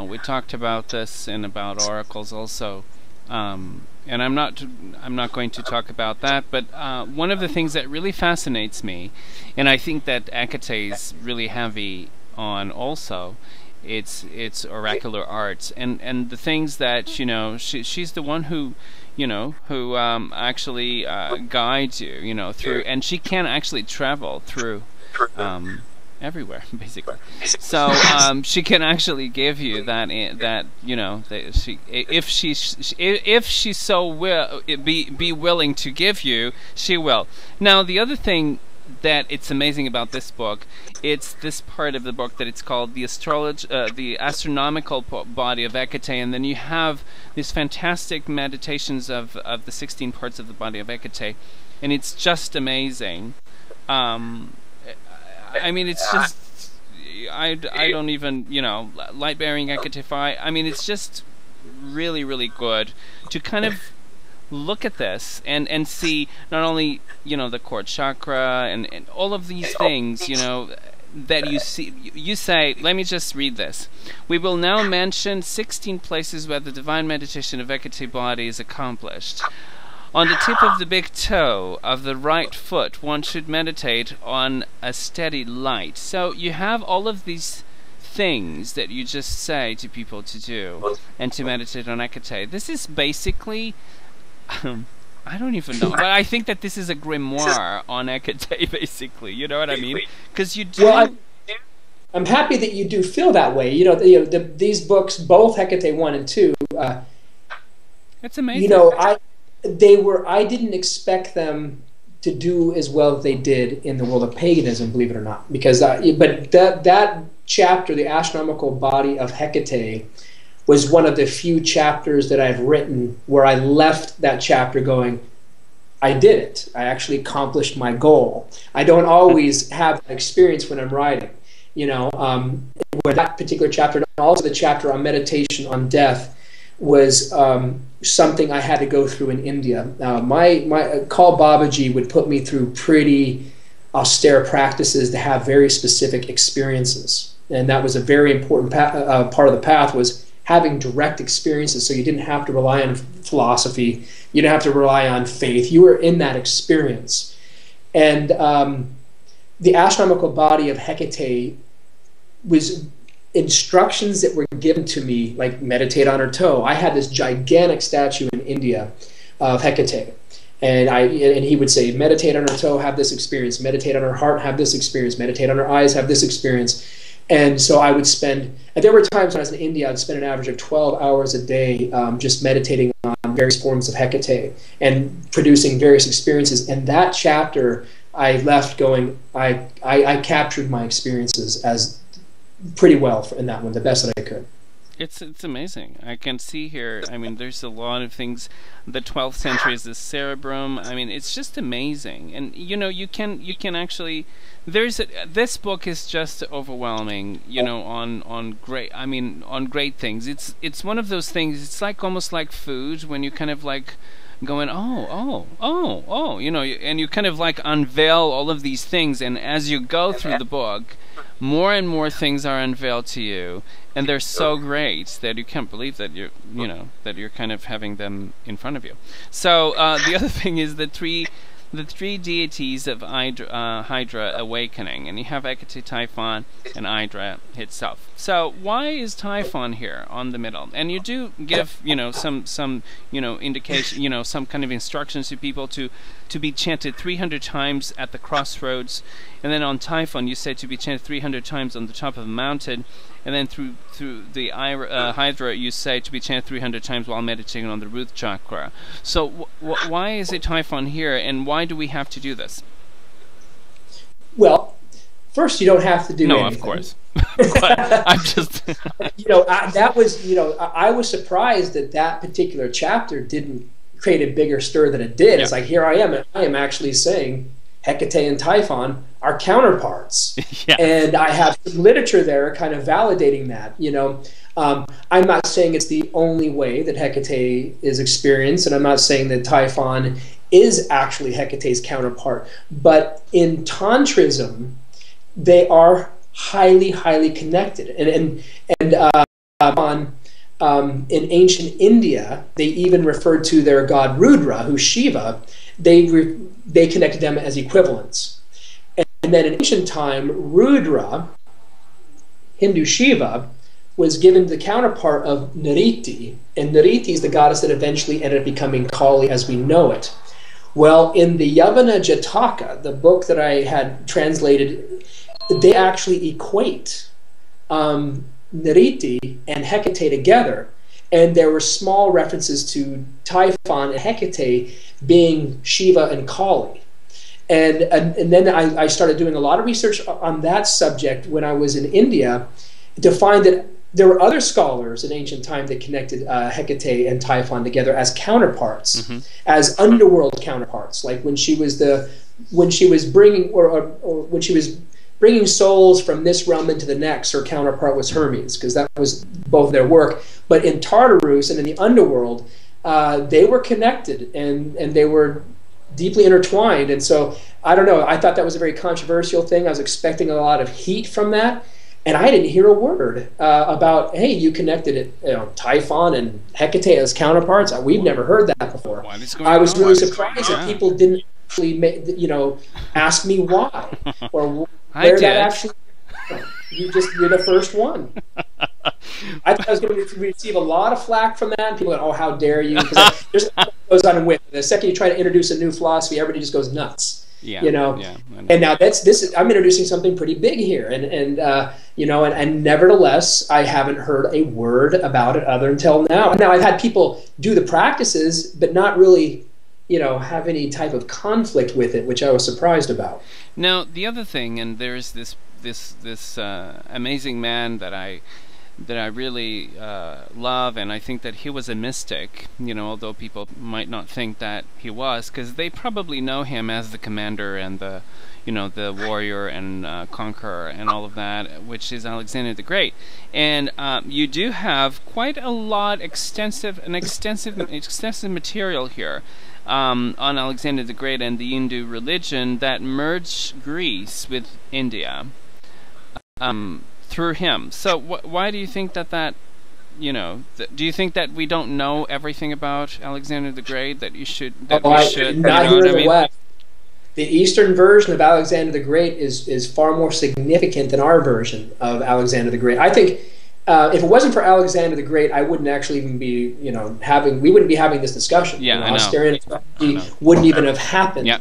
we talked about this and about oracles also. And I'm not going to talk about that, but one of the things that really fascinates me, and I think that Hecate is really heavy on also, it's oracular arts and the things that, you know, she's the one who, you know, who actually guides you, you know, through, and she can actually travel through everywhere, basically. So she can actually give you that you know, that she, if she so will be willing to give you, she will. Now the other thing that it's amazing about this book, it's this part of the book that it's called the the astronomical body of Hecate, and then you have these fantastic meditations of the 16 parts of the body of Hecate, and it's just amazing. I mean, it's just, I don't even, you know, light-bearing Hecate. I mean, it's just really, really good to kind of look at this and see not only, you know, the cord chakra and all of these things, you know, that you see, you say, let me just read this. We will now mention 16 places where the divine meditation of Hecate body is accomplished. On the tip of the big toe of the right foot, one should meditate on a steady light. So you have all of these things that you just say to people to do and to meditate on Hecate. This is basically... I don't even know, but I think that this is a grimoire on Hecate, basically. You know what I mean? Because you do. Well, I'm happy that you do feel that way. These books, both Hecate 1 and 2. It's amazing. I didn't expect them to do as well as they did in the world of paganism, believe it or not. Because, but that chapter, the astronomical body of Hecate, was one of the few chapters that I've written where I left that chapter going, I did it. I actually accomplished my goal. I don't always have that experience when I'm writing. With that particular chapter, and also the chapter on meditation on death, was something I had to go through in India. My Kal Babaji would put me through pretty austere practices to have very specific experiences. And that was a very important part of the path, was having direct experiences, so you didn't have to rely on philosophy, you didn't have to rely on faith, you were in that experience. And the astronomical body of Hecate was instructions that were given to me, like meditate on her toe. I had this gigantic statue in India of Hecate, and he would say, meditate on her toe, have this experience, meditate on her heart, have this experience, meditate on her eyes, have this experience. And so I would spend, and there were times when I was in India, I'd spend an average of 12 hours a day just meditating on various forms of Hecate and producing various experiences. And that chapter, I left going, I captured my experiences as pretty well in that one, the best that I could. It's amazing. I can see here, I mean, there's a lot of things. The 12th century is the Cerebrum. I mean, it's just amazing. And, you can actually... this book is just overwhelming, on great things. It's one of those things, it's like almost like food, when you kind of like going, and you kind of like unveil all of these things, and as you go through the book, more and more things are unveiled to you, and they're so great that you can't believe that that you're kind of having them in front of you. So the other thing is the three deities of Hydra awakening, and you have Hecate, Typhon, and Hydra itself. So why is Typhon here on the middle? And you do give some indication, some kind of instructions to people to be chanted 300 times at the crossroads, and then on Typhon you say to be chanted 300 times on the top of a mountain, and then through the Hydra you say to be chanted 300 times while meditating on the root chakra. So why is it Typhon here, and why do we have to do this? Well, first, you don't have to do anything. No, of course. But I'm just... I was surprised that particular chapter didn't create a bigger stir than it did. Yeah. It's like, here I am actually saying Hecate and Typhon are counterparts. Yeah. And I have some literature there kind of validating that. I'm not saying it's the only way that Hecate is experienced, and I'm not saying that Typhon is actually Hecate's counterpart. But in Tantrism, they are highly, highly connected. And in ancient India, they even referred to their god Rudra, who's Shiva. They connected them as equivalents. And then in ancient time, Rudra, Hindu Shiva, was given the counterpart of Nriti, and Nriti is the goddess that eventually ended up becoming Kali as we know it. Well, in the Yavana Jataka, the book that I had translated, they actually equate Nriti and Hecate together, and there were small references to Typhon and Hecate being Shiva and Kali. And then I started doing a lot of research on that subject when I was in India to find that there were other scholars in ancient time that connected Hecate and Typhon together as counterparts, as underworld counterparts. Like when she was bringing souls from this realm into the next, her counterpart was Hermes, because that was both their work. But in Tartarus and in the underworld, they were connected, and they were deeply intertwined. And so I don't know. I thought that was a very controversial thing. I was expecting a lot of heat from that, and I didn't hear a word about, hey, you connected it, Typhon and Hecate as counterparts. We've never heard that before. I was really surprised that people didn't actually, ask me why or where that actually. You're the first one. I thought I was going to receive a lot of flack from that. And people go, "Oh, how dare you?" Because there's what goes on with it. The second you try to introduce a new philosophy, everybody just goes nuts. Yeah, Yeah, and now I'm introducing something pretty big here, and nevertheless, I haven't heard a word about it other until now. Now I've had people do the practices, but not really, have any type of conflict with it, which I was surprised about. Now the other thing, and there's this amazing man that I really love, and I think that he was a mystic, although people might not think that he was, because they probably know him as the commander and the warrior and conqueror and all of that, which is Alexander the Great. And you do have quite a lot extensive material here on Alexander the Great and the Hindu religion that merged Greece with India through him. So why do you think that do you think that we don't know everything about Alexander the Great, that we should not here in the West? The Eastern version of Alexander the Great is far more significant than our version of Alexander the Great. I think if it wasn't for Alexander the Great, I wouldn't actually even be, we wouldn't be having this discussion. Yeah, ASTERIAN ASTROLOgy wouldn't even have happened. Yeah.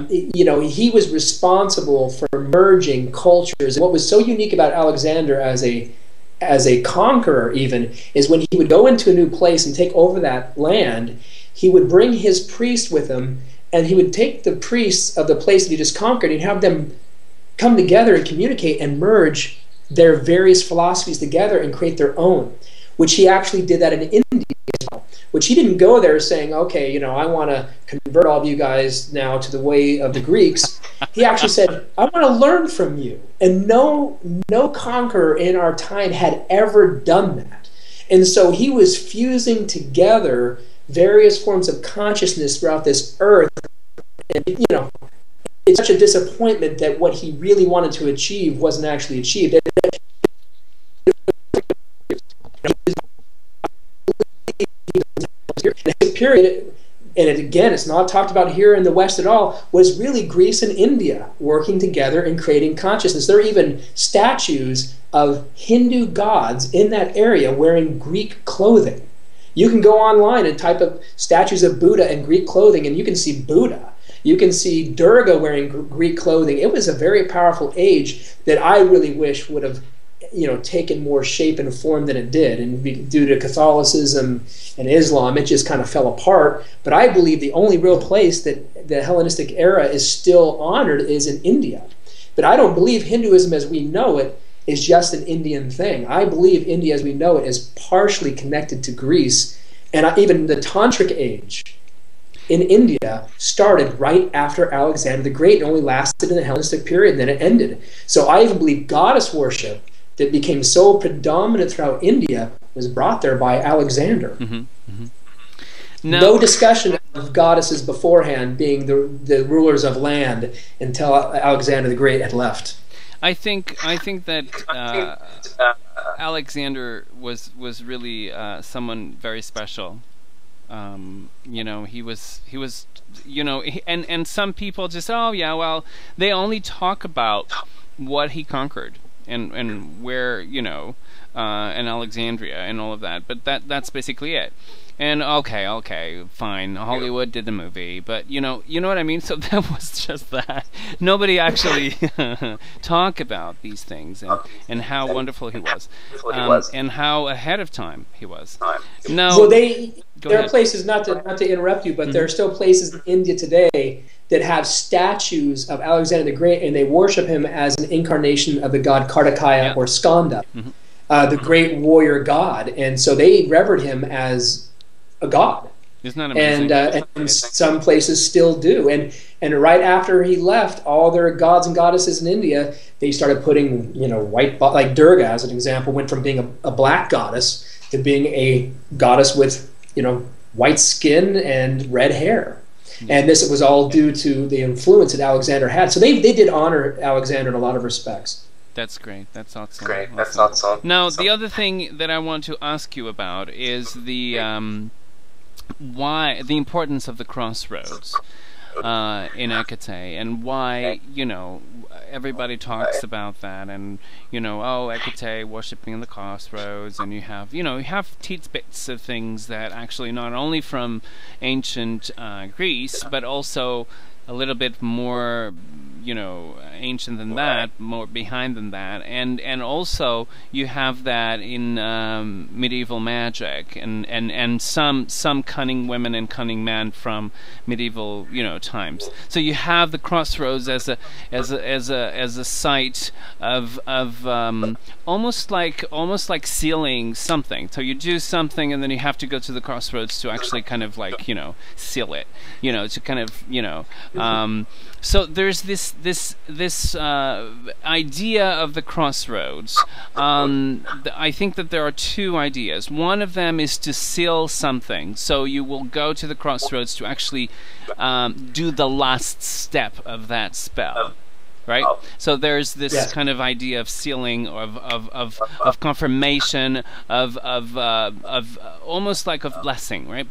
He was responsible for merging cultures. And what was so unique about Alexander as a conqueror even is when he would go into a new place and take over that land, he would bring his priest with him, and he would take the priests of the place that he just conquered and have them come together and communicate and merge their various philosophies together and create their own, which he actually did that in India as well. Which he didn't go there saying, okay, I want to convert all of you guys now to the way of the Greeks. He actually said, I want to learn from you. And no conqueror in our time had ever done that. And so he was fusing together various forms of consciousness throughout this earth. And, it's such a disappointment that what he really wanted to achieve wasn't actually achieved. The period, and again, it's not talked about here in the West at all, was really Greece and India working together and creating consciousness. There are even statues of Hindu gods in that area wearing Greek clothing. You can go online and type up statues of Buddha in Greek clothing, and you can see Buddha. You can see Durga wearing Greek clothing. It was a very powerful age that I really wish would have taken more shape and form than it did. And due to Catholicism and Islam, it just kind of fell apart. But I believe the only real place that the Hellenistic era is still honored is in India. But I don't believe Hinduism as we know it is just an Indian thing. I believe India as we know it is partially connected to Greece. And even the Tantric age in India started right after Alexander the Great and only lasted in the Hellenistic period, and then it ended. So I even believe goddess worship that became so predominant throughout India was brought there by Alexander. Mm-hmm. Mm-hmm. No discussion of goddesses beforehand being the rulers of land until Alexander the Great had left. I think that Alexander was really someone very special. He was and some people just, oh yeah, well, they only talk about what he conquered and where, and Alexandria and all of that, but that's basically it. And okay, fine, Hollywood did the movie, but you know what I mean? So that was just that. Nobody actually talk about these things and how wonderful he was, and how ahead of time he was. No, well, there are places, not to interrupt you, but there are still places in India today that have statues of Alexander the Great, and they worship him as an incarnation of the god Kartikaya or Skanda, the great warrior god, and so they revered him as a god. Isn't that amazing? And some places still do. And right after he left, all their gods and goddesses in India, they started putting, white, like Durga as an example, went from being a black goddess to being a goddess with, white skin and red hair. And this was all due to the influence that Alexander had. So they did honor Alexander in a lot of respects. That's great. That's awesome. That's awesome. Now, the other thing that I want to ask you about is the importance of the crossroads in Hecate, and why, everybody talks about that, and, oh, Hecate worshipping in the crossroads, and you have tidbits of things that actually not only from ancient Greece, but also a little bit more, ancient than that, more behind than that, and also you have that in medieval magic, and some cunning women and cunning men from medieval times. So you have the crossroads as a site of almost like sealing something. So you do something, and then you have to go to the crossroads to actually kind of like seal it. To kind of so there's this idea of the crossroads. I think that there are two ideas. One of them is to seal something. So you will go to the crossroads to actually do the last step of that spell. Right? So there's this kind of idea of sealing, of confirmation, of almost like of blessing, right?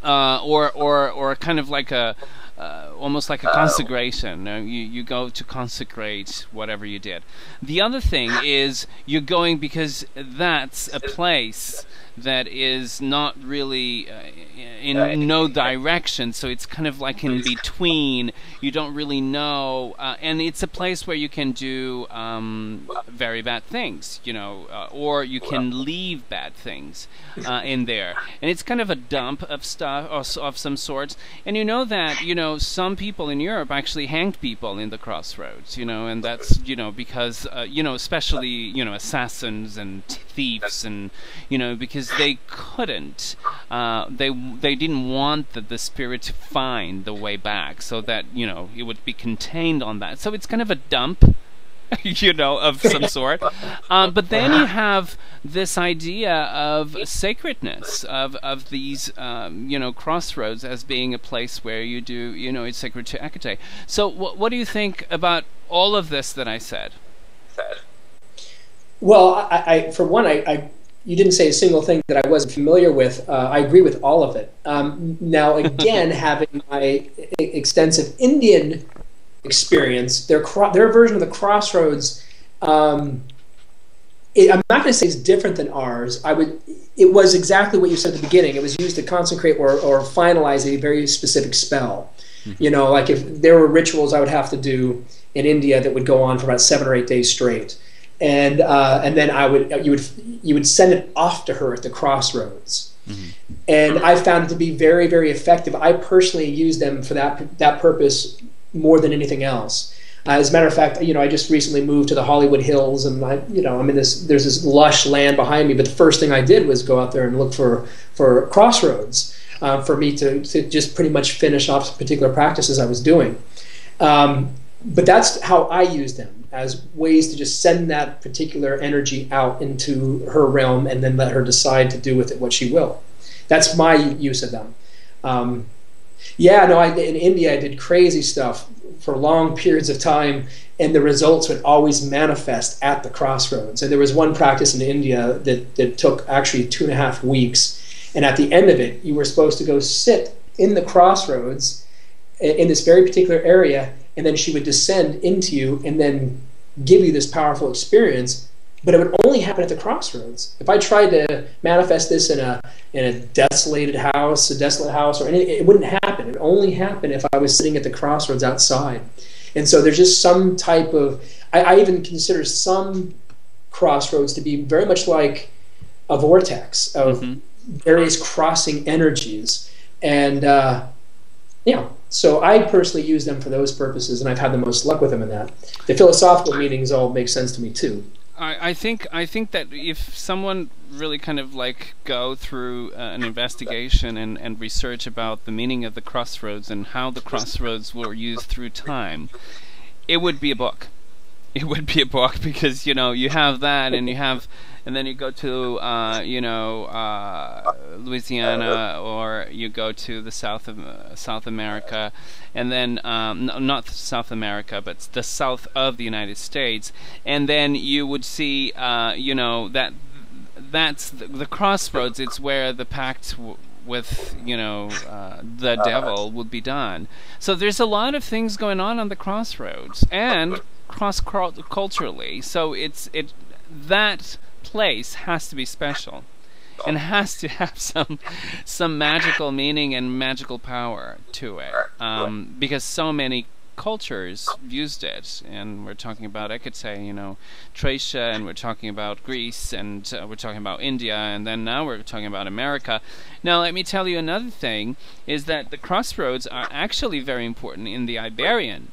Or kind of like a almost like a consecration. You go to consecrate whatever you did. The other thing is you're going because that's a place that is not really in no direction, so it's kind of like in between. You don't really know, and it's a place where you can do very bad things, or you can leave bad things in there, and it's kind of a dump of stuff of some sorts. And that some people in Europe actually hanged people in the crossroads, and that's because especially assassins and thieves, and because they couldn't, they didn't want the spirit to find the way back, so that it would be contained on that. So it's kind of a dump, of some sort. But then you have this idea of sacredness of these crossroads as being a place where you do it's sacred to Hecate. So what do you think about all of this that I said? Well, I for one, you didn't say a single thing that I wasn't familiar with. I agree with all of it. Now, again, having my extensive Indian experience, their version of the crossroads, I'm not going to say it's different than ours. It was exactly what you said at the beginning. It was used to consecrate or finalize a very specific spell. Mm-hmm. Like if there were rituals I would have to do in India that would go on for about 7 or 8 days straight. And then you would send it off to her at the crossroads, and I found it to be very, very effective. I personally use them for that purpose more than anything else. As a matter of fact, I just recently moved to the Hollywood Hills, and I'm in this. There's this lush land behind me. But the first thing I did was go out there and look for crossroads for me to just pretty much finish off particular practices I was doing. But that's how I use them, as ways to just send that particular energy out into her realm and then let her decide to do with it what she will. That's my use of them. In India I did crazy stuff for long periods of time, and the results would always manifest at the crossroads. And there was one practice in India that took actually 2.5 weeks, and at the end of it you were supposed to go sit in the crossroads in this very particular area, and then she would descend into you and then give you this powerful experience. But it would only happen at the crossroads. If I tried to manifest this in a desolate house, or anything, it wouldn't happen. It would only happen if I was sitting at the crossroads outside. And so there's just some type of, I even consider some crossroads to be very much like a vortex of various crossing energies. And so I personally use them for those purposes, and I've had the most luck with them in that. The philosophical meanings all make sense to me too. I think that if someone really kind of like go through an investigation and research about the meaning of the crossroads and how the crossroads were used through time, it would be a book. it would be a book, because you know you have that, and you have, and then you go to Louisiana, or you go to the South America, and then not South America, but the south of the United States, and then you would see you know, that's the crossroads. It's where the pact with, you know, the devil would be done. So there's a lot of things going on the crossroads, and cross-culturally. So that place has to be special, and has to have some magical meaning and magical power to it, because so many cultures used it. And we're talking about, I could say, you know, Thracia, and we're talking about Greece, and we're talking about India, and then now we're talking about America. Now let me tell you another thing, is that the crossroads are actually very important in the Iberian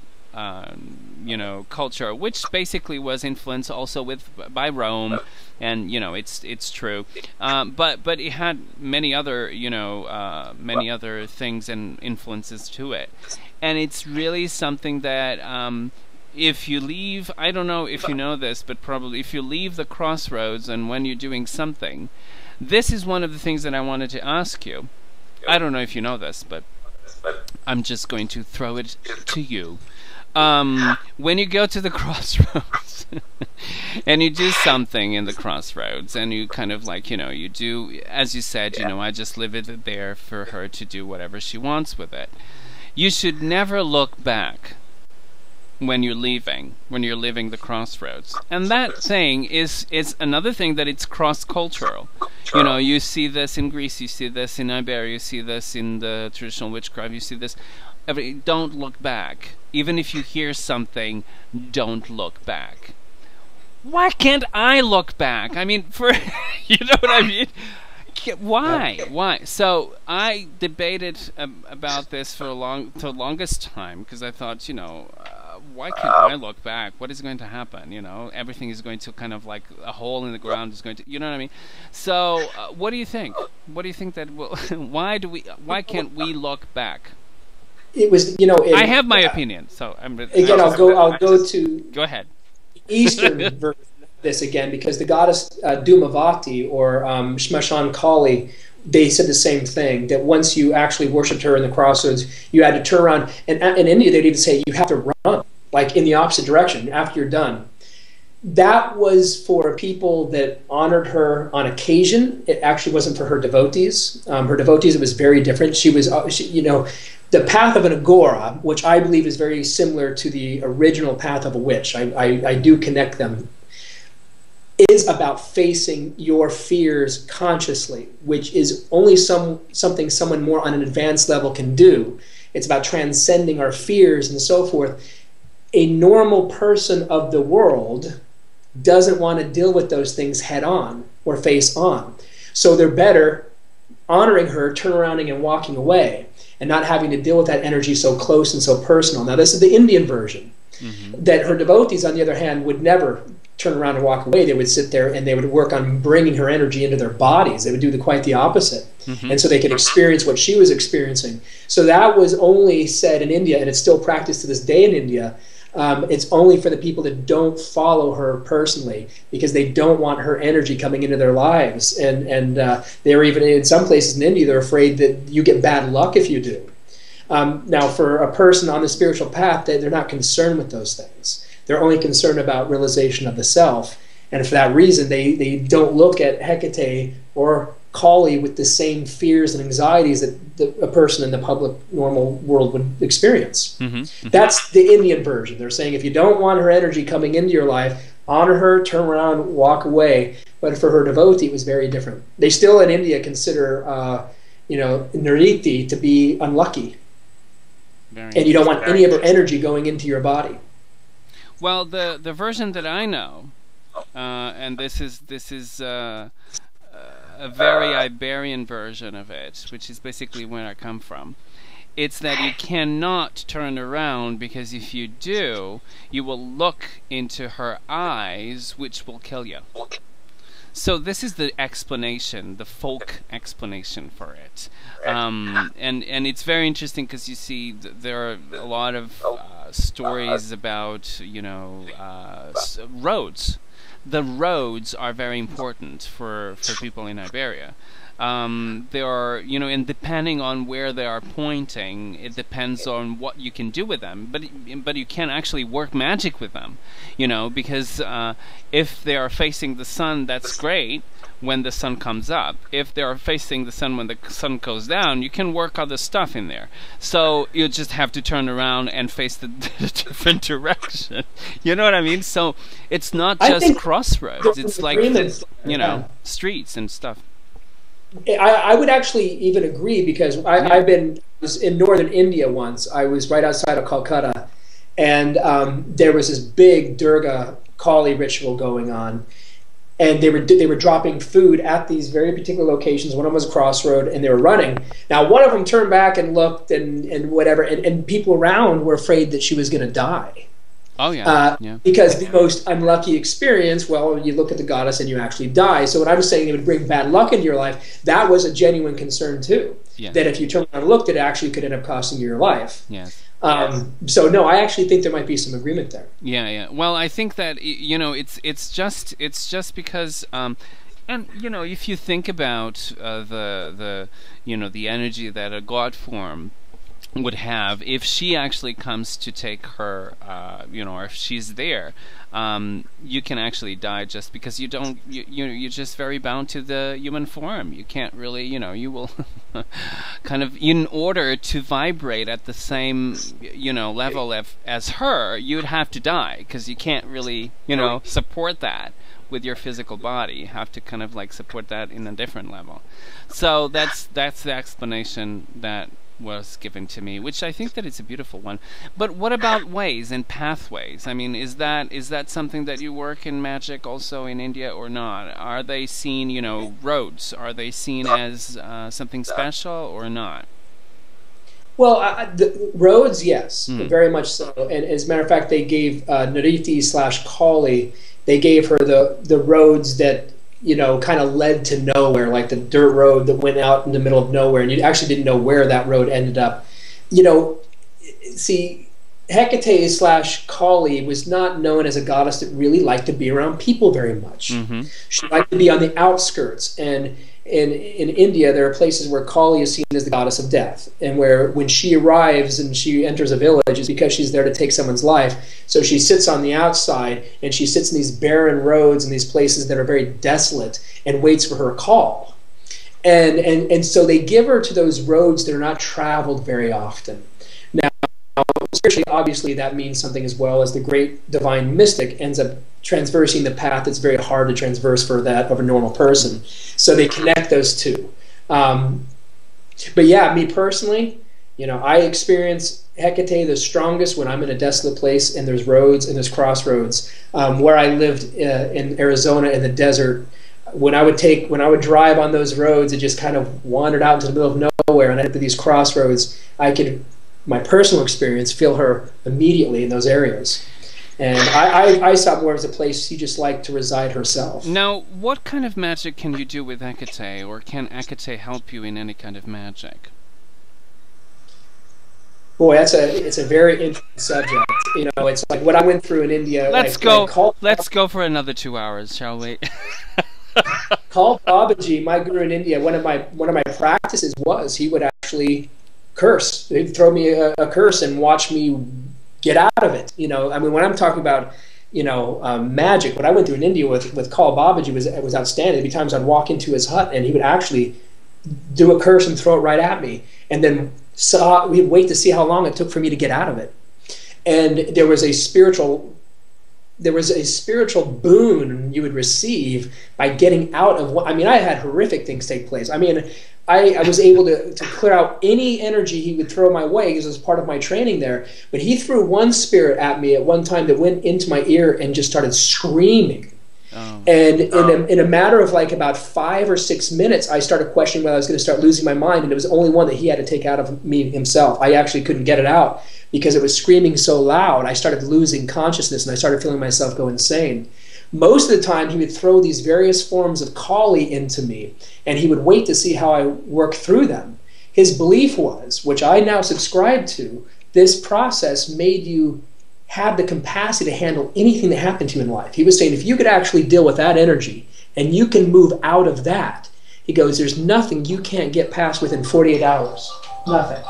you know, culture, which basically was influenced also by Rome, and you know, it's true, but it had many other, you know, many other things and influences to it, and it's really something that if you leave, I don't know if you know this, but probably if you leave the crossroads, and when you're doing something, this is one of the things that I wanted to ask you. I don't know if you know this, but I'm just going to throw it to you. When you go to the crossroads and you do something in the crossroads, and you kind of like, you know, you do, as you said, you know, I just leave it there for her to do whatever she wants with it. You should never look back when you're leaving the crossroads. And that thing is another thing, that it's cross-cultural. You know, you see this in Greece, you see this in Iberia, you see this in the traditional witchcraft, you see this. Don't look back. Even if you hear something, don't look back. Why can't I look back? I mean, you know what I mean? Why? So I debated about this for the longest time, because I thought, you know, why can't I look back? What is going to happen? You know, everything is going to kind of like a hole in the ground is going to, you know what I mean? So what do you think? What do you think that will? Why can't we look back? It was, you know, I have my opinion, so I'll go to go ahead. Eastern version of this again, because the goddess Dhumavati, or Shmashan Kali, they said the same thing, that once you actually worshipped her in the crossroads, you had to turn around, and in India they'd even say you have to run, like in the opposite direction after you're done. That was for people that honored her on occasion. It actually wasn't for her devotees. Her devotees, it was very different. She, you know, the path of an Aghora, which I believe is very similar to the original path of a witch, I do connect them, is about facing your fears consciously, which is only something someone more on an advanced level can do. It's about transcending our fears and so forth. A normal person of the world doesn't want to deal with those things head on or face on. So they're better honoring her, turning around and walking away, and not having to deal with that energy so close and so personal. Now, this is the Indian version. Mm-hmm. That her devotees, on the other hand, would never turn around and walk away. They would sit there and they would work on bringing her energy into their bodies. They would do quite the opposite. Mm-hmm. And so they could experience what she was experiencing. So that was only said in India, and it's still practiced to this day in India. It's only for the people that don't follow her personally, because they don't want her energy coming into their lives. And they're even, in some places in India, they're afraid that you get bad luck if you do. Now, for a person on the spiritual path, they're not concerned with those things. They're only concerned about realization of the self. And for that reason, they don't look at Hecate or Kali with the same fears and anxieties that a person in the public normal world would experience. Mm-hmm. Mm-hmm. That's the Indian version. They're saying if you don't want her energy coming into your life, honor her, turn around, walk away. But for her devotee, it was very different. They still in India consider, Niriti to be unlucky. And you don't want any of her energy going into your body. Well, the version that I know, and this is a very Iberian version of it, which is basically where I come from. It's that you cannot turn around, because if you do, you will look into her eyes, which will kill you. So this is the explanation, the folk explanation for it. And it's very interesting because you see there are a lot of stories about, you know, roads. The roads are very important for people in Iberia. There are, you know, and depending on where they are pointing, it depends on what you can do with them. But you can actually work magic with them, you know, because if they are facing the sun, that's great when the sun comes up. If they are facing the sun when the sun goes down, you can work other stuff in there. So you just have to turn around and face the different direction. You know what I mean? So it's not just crossroads. It's like, you know, streets and stuff. I would actually even agree, because I was in northern India once. I was right outside of Calcutta, and there was this big Durga Kali ritual going on, and they were dropping food at these very particular locations. One of them was a crossroad, and they were running. Now, one of them turned back and looked and whatever, and people around were afraid that she was going to die. Oh, yeah. Because the most unlucky experience, well, you look at the goddess and you actually die. So when I was saying it would bring bad luck into your life, that was a genuine concern too. Yeah. That if you turned around and looked, it actually could end up costing you your life. Yes. So no, I actually think there might be some agreement there. Yeah, yeah. Well, I think that, you know, it's just because, and you know, if you think about the you know, the energy that a god form would have, if she actually comes to take her, you know, or if she's there, you can actually die just because you're just very bound to the human form. You can't really, you know, you will kind of, in order to vibrate at the same, you know, level as her, you'd have to die, because you can't really, you know, support that with your physical body. You have to kind of like support that in a different level. So that's the explanation that was given to me, which I think that it's a beautiful one. But what about ways and pathways? I mean, is that something that you work in magic also in India or not? Are they seen, you know, roads? Are they seen as something special or not? Well, the roads, yes, very much so. And as a matter of fact, they gave Nariti/Kali, they gave her the roads that, you know, kind of led to nowhere, like the dirt road that went out in the middle of nowhere, and you actually didn't know where that road ended up. You know, see, Hecate/Kali was not known as a goddess that really liked to be around people very much. She liked to be on the outskirts, and in India, there are places where Kali is seen as the goddess of death, and where when she arrives and she enters a village, it's because she's there to take someone's life. So she sits on the outside, and she sits in these barren roads and these places that are very desolate and waits for her call. And so they give her to those roads that are not traveled very often. Now, spiritually, obviously, that means something as well, as the great divine mystic ends up transversing the path that's very hard to transverse for that of a normal person. So they connect those two. But yeah, me personally, you know, I experience Hecate the strongest when I'm in a desolate place and there's roads and there's crossroads. Where I lived in Arizona in the desert, when I would drive on those roads, it just kind of wandered out into the middle of nowhere, and I hit these crossroads, I could, my personal experience, feel her immediately in those areas. And I saw more as a place she just liked to reside herself. Now, what kind of magic can you do with Hecate, or can Hecate help you in any kind of magic? Boy, it's a very interesting subject. You know, it's like what I went through in India. Let's go for another 2 hours, shall we? Kal Babaji, my guru in India, one of my practices was he would actually curse. He'd throw me a curse and watch me get out of it. You know, I mean, when I'm talking about, you know, magic, what I went through in India with Kal Babaji was outstanding. There'd be times I'd walk into his hut and he would actually do a curse and throw it right at me, and then we'd wait to see how long it took for me to get out of it. And there was a spiritual boon you would receive by getting out of what, I mean, I had horrific things take place. I mean, I was able to clear out any energy he would throw my way, because it was part of my training there. But he threw one spirit at me at one time that went into my ear and just started screaming. Oh. And in a matter of like about 5 or 6 minutes, I started questioning whether I was going to start losing my mind, and it was only one that he had to take out of me himself. I actually couldn't get it out because it was screaming so loud. I started losing consciousness, and I started feeling myself go insane. Most of the time, he would throw these various forms of Kali into me, and he would wait to see how I work through them. His belief was, which I now subscribe to, this process made you have the capacity to handle anything that happened to you in life. He was saying, if you could actually deal with that energy, and you can move out of that, he goes, there's nothing you can't get past within 48 hours. Nothing.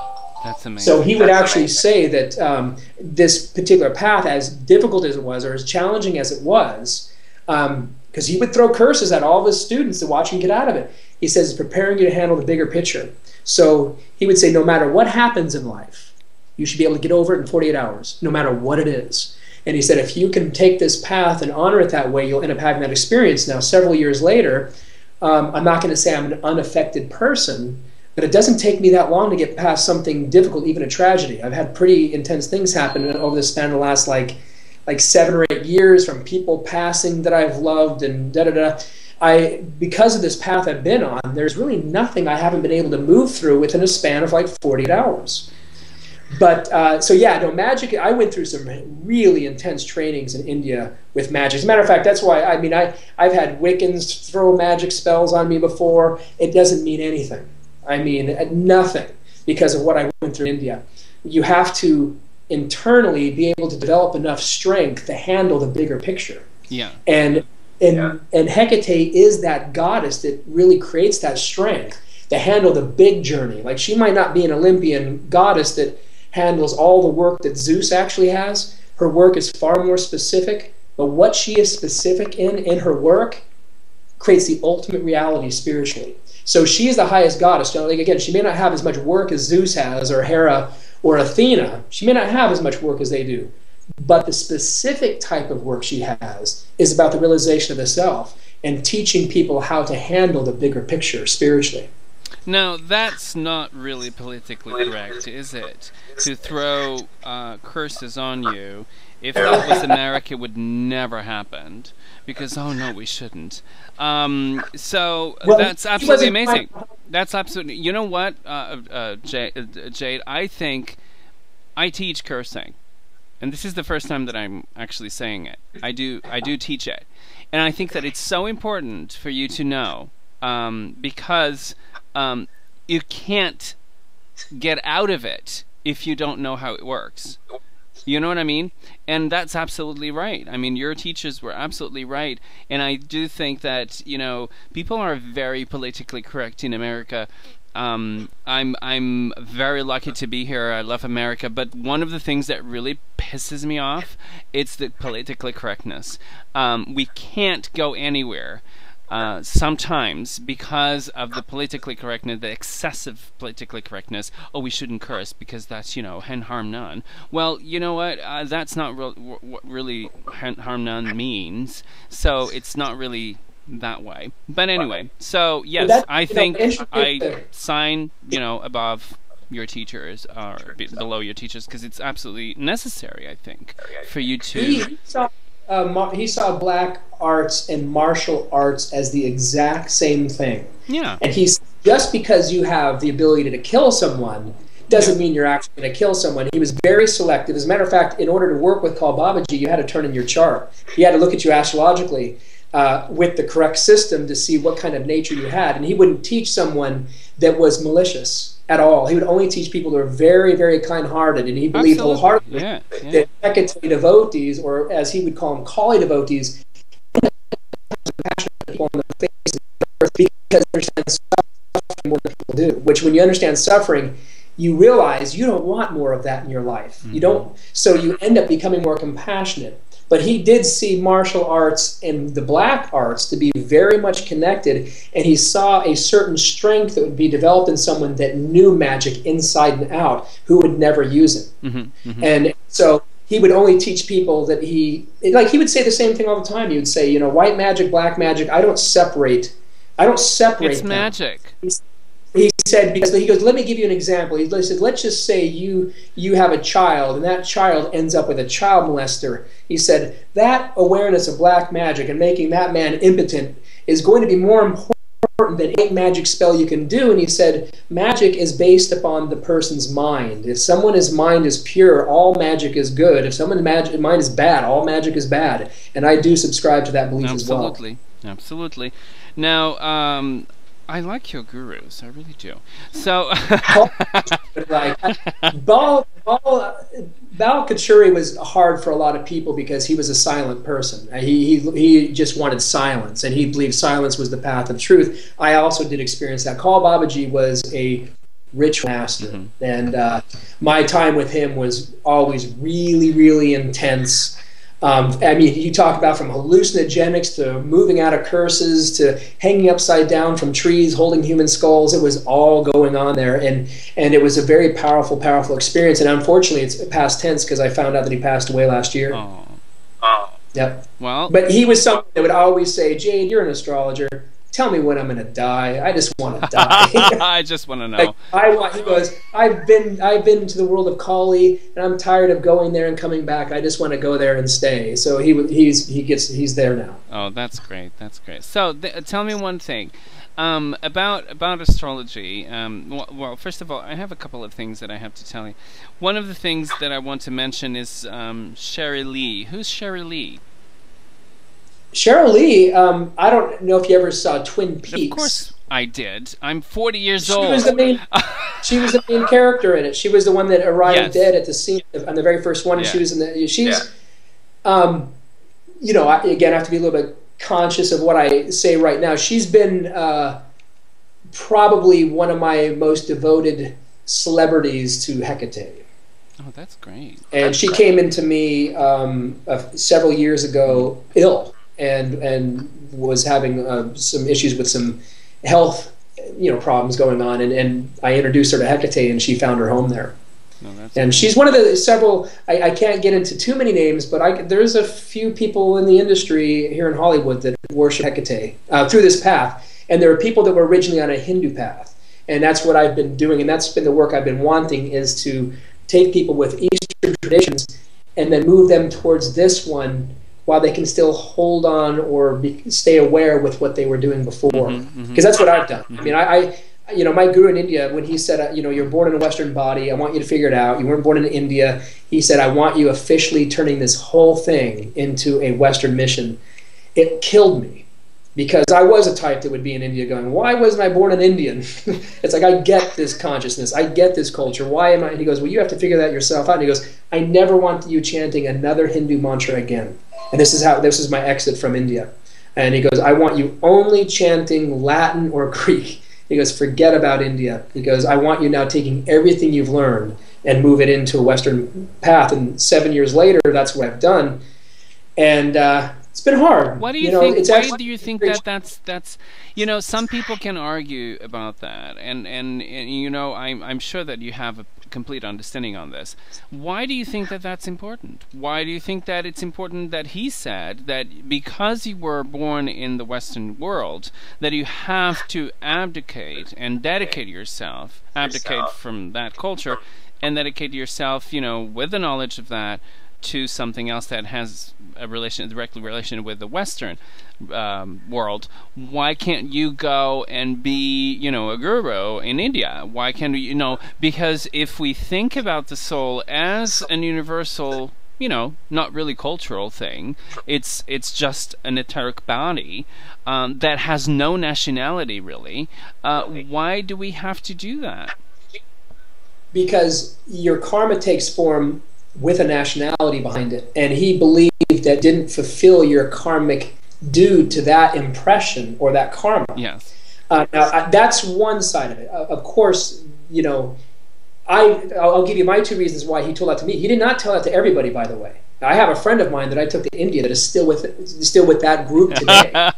That's amazing. So he would actually say that this particular path, as difficult as it was, or as challenging as it was, because he would throw curses at all of his students to watch him get out of it. He says, it's preparing you to handle the bigger picture. So he would say, no matter what happens in life, you should be able to get over it in 48 hours, no matter what it is. And he said, if you can take this path and honor it that way, you'll end up having that experience. Now, several years later, I'm not going to say I'm an unaffected person, but it doesn't take me that long to get past something difficult, even a tragedy. I've had pretty intense things happen over the span of the last like 7 or 8 years, from people passing that I've loved and da-da-da. Because of this path I've been on, there's really nothing I haven't been able to move through within a span of like 48 hours. But, so yeah, no, magic, I went through some really intense trainings in India with magic. As a matter of fact, that's why, I mean, I've had Wiccans throw magic spells on me before. It doesn't mean anything. I mean, nothing, because of what I went through in India. You have to internally be able to develop enough strength to handle the bigger picture. Yeah. And Hecate is that goddess that really creates that strength to handle the big journey. Like, she might not be an Olympian goddess that handles all the work that Zeus actually has. Her work is far more specific, but what she is specific in her work creates the ultimate reality spiritually. So she is the highest goddess. Like, again, she may not have as much work as Zeus has, or Hera, or Athena. She may not have as much work as they do. But the specific type of work she has is about the realization of the self and teaching people how to handle the bigger picture spiritually. Now, that's not really politically correct, is it? To throw curses on you. If that was America, it would never happen. Because, oh no, we shouldn't. So, well, that's absolutely amazing. That's absolutely... You know what, Jade? I think I teach cursing. And this is the first time that I'm actually saying it. I do teach it. And I think that it's so important for you to know, because you can't get out of it if you don't know how it works. You know what I mean? And that's absolutely right. I mean, your teachers were absolutely right. And I do think that, you know, people are very politically correct in America. I'm very lucky to be here. I love America, but one of the things that really pisses me off, it's the politically correctness. We can't go anywhere sometimes because of the politically correctness, the excessive politically correctness. Oh, we shouldn't curse because that's, you know, and harm none. Well, you know what? That's not what really harm none means. So it's not really that way. But anyway, so yes, I think I sign, you know, above your teachers or below your teachers, because it's absolutely necessary, I think, for you to... He saw black arts and martial arts as the exact same thing. Yeah. And he's, just because you have the ability to kill someone doesn't mean you're actually going to kill someone. He was very selective. As a matter of fact, in order to work with Kal Babaji, you had to turn in your chart. He had to look at you astrologically with the correct system to see what kind of nature you had. And he wouldn't teach someone that was malicious at all. He would only teach people who are very, very kind-hearted, and he believed wholeheartely that Hecate devotees, or as he would call them, Kali devotees, people on the face of the earth, because they understand suffering more than people do. Which, when you understand suffering, you realize you don't want more of that in your life. Mm-hmm. You don't. So you end up becoming more compassionate. But he did see martial arts and the black arts to be very much connected, and he saw a certain strength that would be developed in someone that knew magic inside and out, who would never use it. Mm-hmm, mm-hmm. And so he would only teach people that he would say the same thing all the time. He would say, you know, white magic, black magic, I don't separate It's them. magic. He said, because he goes, let me give you an example. He said, let's just say you have a child, and that child ends up with a child molester. He said, that awareness of black magic and making that man impotent is going to be more important important than any magic spell you can do. And he said, magic is based upon the person's mind. If someone's mind is pure, all magic is good. If someone's mind is bad, all magic is bad. And I do subscribe to that belief as well. Absolutely. Absolutely. Now, I like your gurus, I really do. So, Bal Kachuri was hard for a lot of people because he was a silent person. He just wanted silence, and he believed silence was the path of truth. I also did experience that. Kal Babaji was a ritual master, and my time with him was always really, really intense. I mean, you talk about from hallucinogenics to moving out of curses to hanging upside down from trees, holding human skulls. It was all going on there, and it was a very powerful, powerful experience. And unfortunately, it's past tense because I found out that he passed away last year. Oh. Yep. Well, but he was someone that would always say, "Jade, you're an astrologer. Tell me when I'm going to die. I just want to die." I just want to know. He goes, I've been to the world of Kali, and I'm tired of going there and coming back. I just want to go there and stay. So he's there now. Oh, that's great. That's great. So tell me one thing about astrology. Well, first of all, I have a couple of things that I have to tell you. One of the things that I want to mention is Sherry Lee. Who's Sherry Lee? Cheryl Lee, I don't know if you ever saw Twin Peaks. Of course I did. I'm 40 years old. She was the main character in it. She was the one that arrived dead at the scene on the very first one. And she was in the. She's, you know, again, I have to be a little bit conscious of what I say right now. She's been probably one of my most devoted celebrities to Hecate. Oh, that's great. And she came into me several years ago ill. And was having some issues with some health, problems going on, and I introduced her to Hecate, and she found her home there. And she's one of the several. I can't get into too many names, but there's a few people in the industry here in Hollywood that worship Hecate through this path, and there are people that were originally on a Hindu path, and that's what I've been doing, and that's been the work I've been wanting, is to take people with Eastern traditions and then move them towards this one, while they can still hold on or stay aware with what they were doing before. Because that's what I've done. I mean, my guru in India, when he said, you're born in a Western body, I want you to figure it out. You weren't born in India. He said, I want you officially turning this whole thing into a Western mission. It killed me, because I was a type that would be in India going, why wasn't I born an Indian? It's like, I get this consciousness. I get this culture. Why am I? And he goes, well, you have to figure that yourself out. And he goes, I never want you chanting another Hindu mantra again. And this is my exit from India. And he goes, I want you only chanting Latin or Greek. He goes, forget about India. He goes, I want you now taking everything you've learned and move it into a Western path. And 7 years later, that's what I've done. And it's been hard. Why do you think? Why do you think that's? Some people can argue about that, and I'm sure that you have a complete understanding on this. Why do you think that that's important? Why do you think that it's important that he said that because you were born in the Western world, that you have to abdicate and dedicate yourself, abdicate from that culture, and dedicate yourself, with the knowledge of that, to something else that has a directly relation with the Western world? Why can't you go and be, a guru in India? Why can't you, because if we think about the soul as an universal, not really cultural thing, it's just an etheric body that has no nationality, really. Why do we have to do that? Because your karma takes form with a nationality behind it, and he believed that didn't fulfill your karmic due to that impression or that karma. Yes. Now that's one side of it. Of course, I'll give you my two reasons why he told that to me. He did not tell that to everybody, by the way. I have a friend of mine that I took to India that is still with that group today.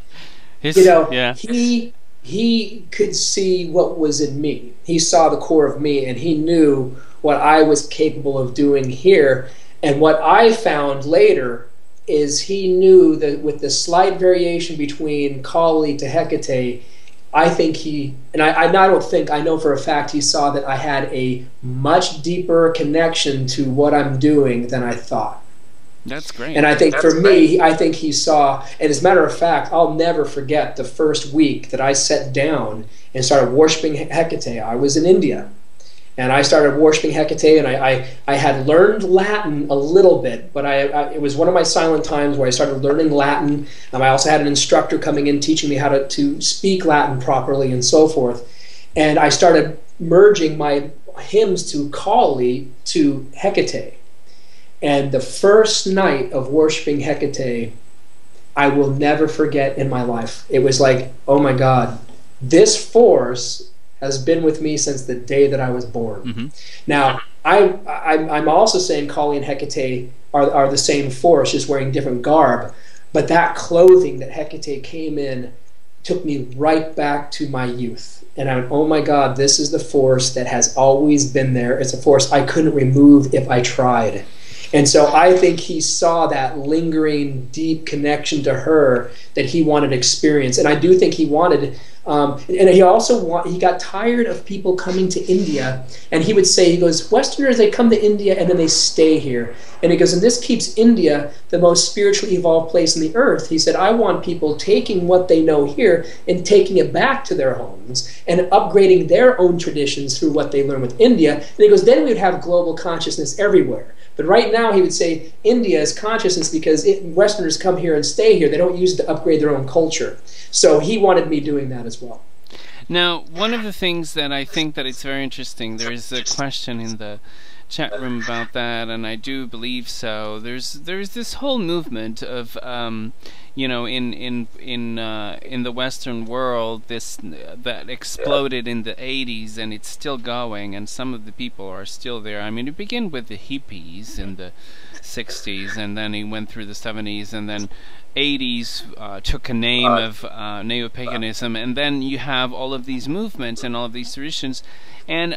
He could see what was in me. He saw the core of me, and he knew what I was capable of doing here. And what I found later is he knew that with the slight variation between Kali to Hecate, I think I know for a fact he saw that I had a much deeper connection to what I'm doing than I thought. That's great. And I think for me, I think he saw, and as a matter of fact, I'll never forget the first week that I sat down and started worshiping Hecate. I was in India, and I started worshiping Hecate, and I had learned Latin a little bit, but it was one of my silent times where I started learning Latin. I also had an instructor coming in teaching me how to speak Latin properly and so forth. And I started merging my hymns to Kali to Hecate. And the first night of worshiping Hecate, I will never forget in my life. It was like, oh my God, this force has been with me since the day that I was born. Mm-hmm. Now, I'm also saying Kali and Hecate are the same force, just wearing different garb. But that clothing that Hecate came in took me right back to my youth. And I went, oh my God, this is the force that has always been there. It's a force I couldn't remove if I tried. And so I think he saw that lingering, deep connection to her that he wanted to experience. And I do think he wanted, and he also he got tired of people coming to India. And he would say, he goes, Westerners, they come to India and then they stay here. And he goes, and this keeps India the most spiritually evolved place on the earth. He said, I want people taking what they know here and taking it back to their homes and upgrading their own traditions through what they learn with India. And he goes, then we would have global consciousness everywhere. But right now, he would say India is consciousness because Westerners come here and stay here. They don't use it to upgrade their own culture. So he wanted me doing that as well. Now, one of the things that I think that it's very interesting, there's a question in the chat room about that, and I do believe so. There's this whole movement of you know, in the Western world, that exploded in the 80s, and it's still going, and some of the people are still there. I mean, it began with the hippies in the 60s, and then it went through the 70s, and then 80s took a name of neo-paganism, and then you have all of these movements and all of these traditions. And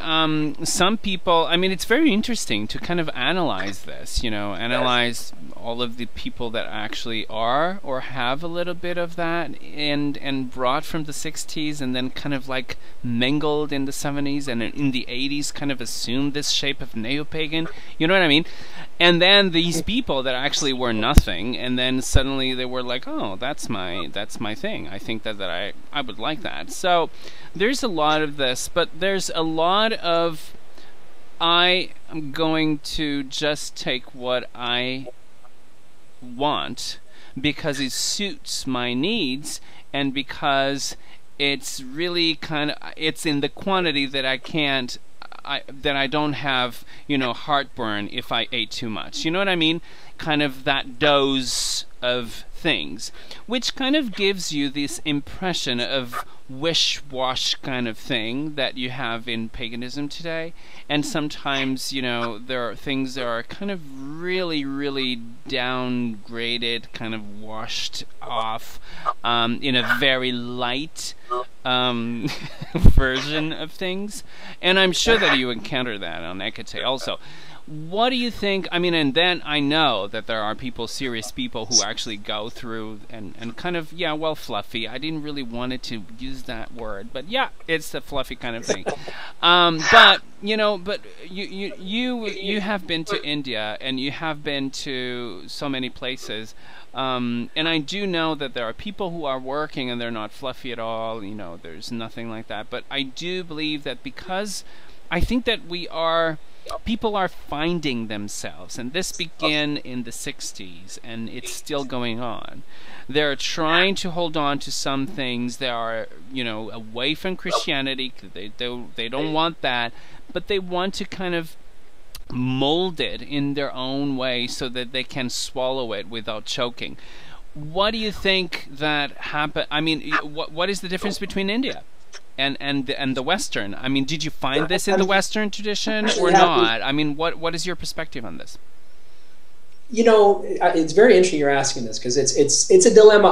some people, I mean, it's very interesting to kind of analyze this, you know, analyze all of the people that actually are or have a little bit of that and brought from the 60s and then kind of like mingled in the 70s and in the 80s kind of assumed this shape of neo-pagan, you know what I mean? And then these people that actually were nothing, and then suddenly they were like, oh, that's my thing. I think that I would like that. So there's a lot of this, but there's a lot of I am going to just take what I want because it suits my needs and because it's really kind of, it's in the quantity that I can't, that I don't have, you know, heartburn if I ate too much. You know what I mean? Kind of that dose of things, which kind of gives you this impression of wish-wash kind of thing that you have in paganism today. And sometimes, you know, there are things that are kind of really, really downgraded, kind of washed off in a very light version of things. And I'm sure that you encounter that on Hecate also. What do you think? I mean, and then I know that there are people, serious people, who actually go through and kind of, yeah, well, fluffy. I didn't really want to use that word, but yeah, it's the fluffy kind of thing. But you know, but you have been to India and you have been to so many places. And I do know that there are people who are working and they're not fluffy at all. You know, there's nothing like that. But I do believe that because I think that people are finding themselves, and this began in the 60s, and it's still going on. They're trying to hold on to some things that are, you know, away from Christianity. They don't want that, but they want to kind of mold it in their own way so that they can swallow it without choking. What do you think that happened? I mean, what is the difference between India and the Western? I mean, did you find this in the Western tradition or not? I mean, what is your perspective on this? You know, it's very interesting you're asking this because it's a dilemma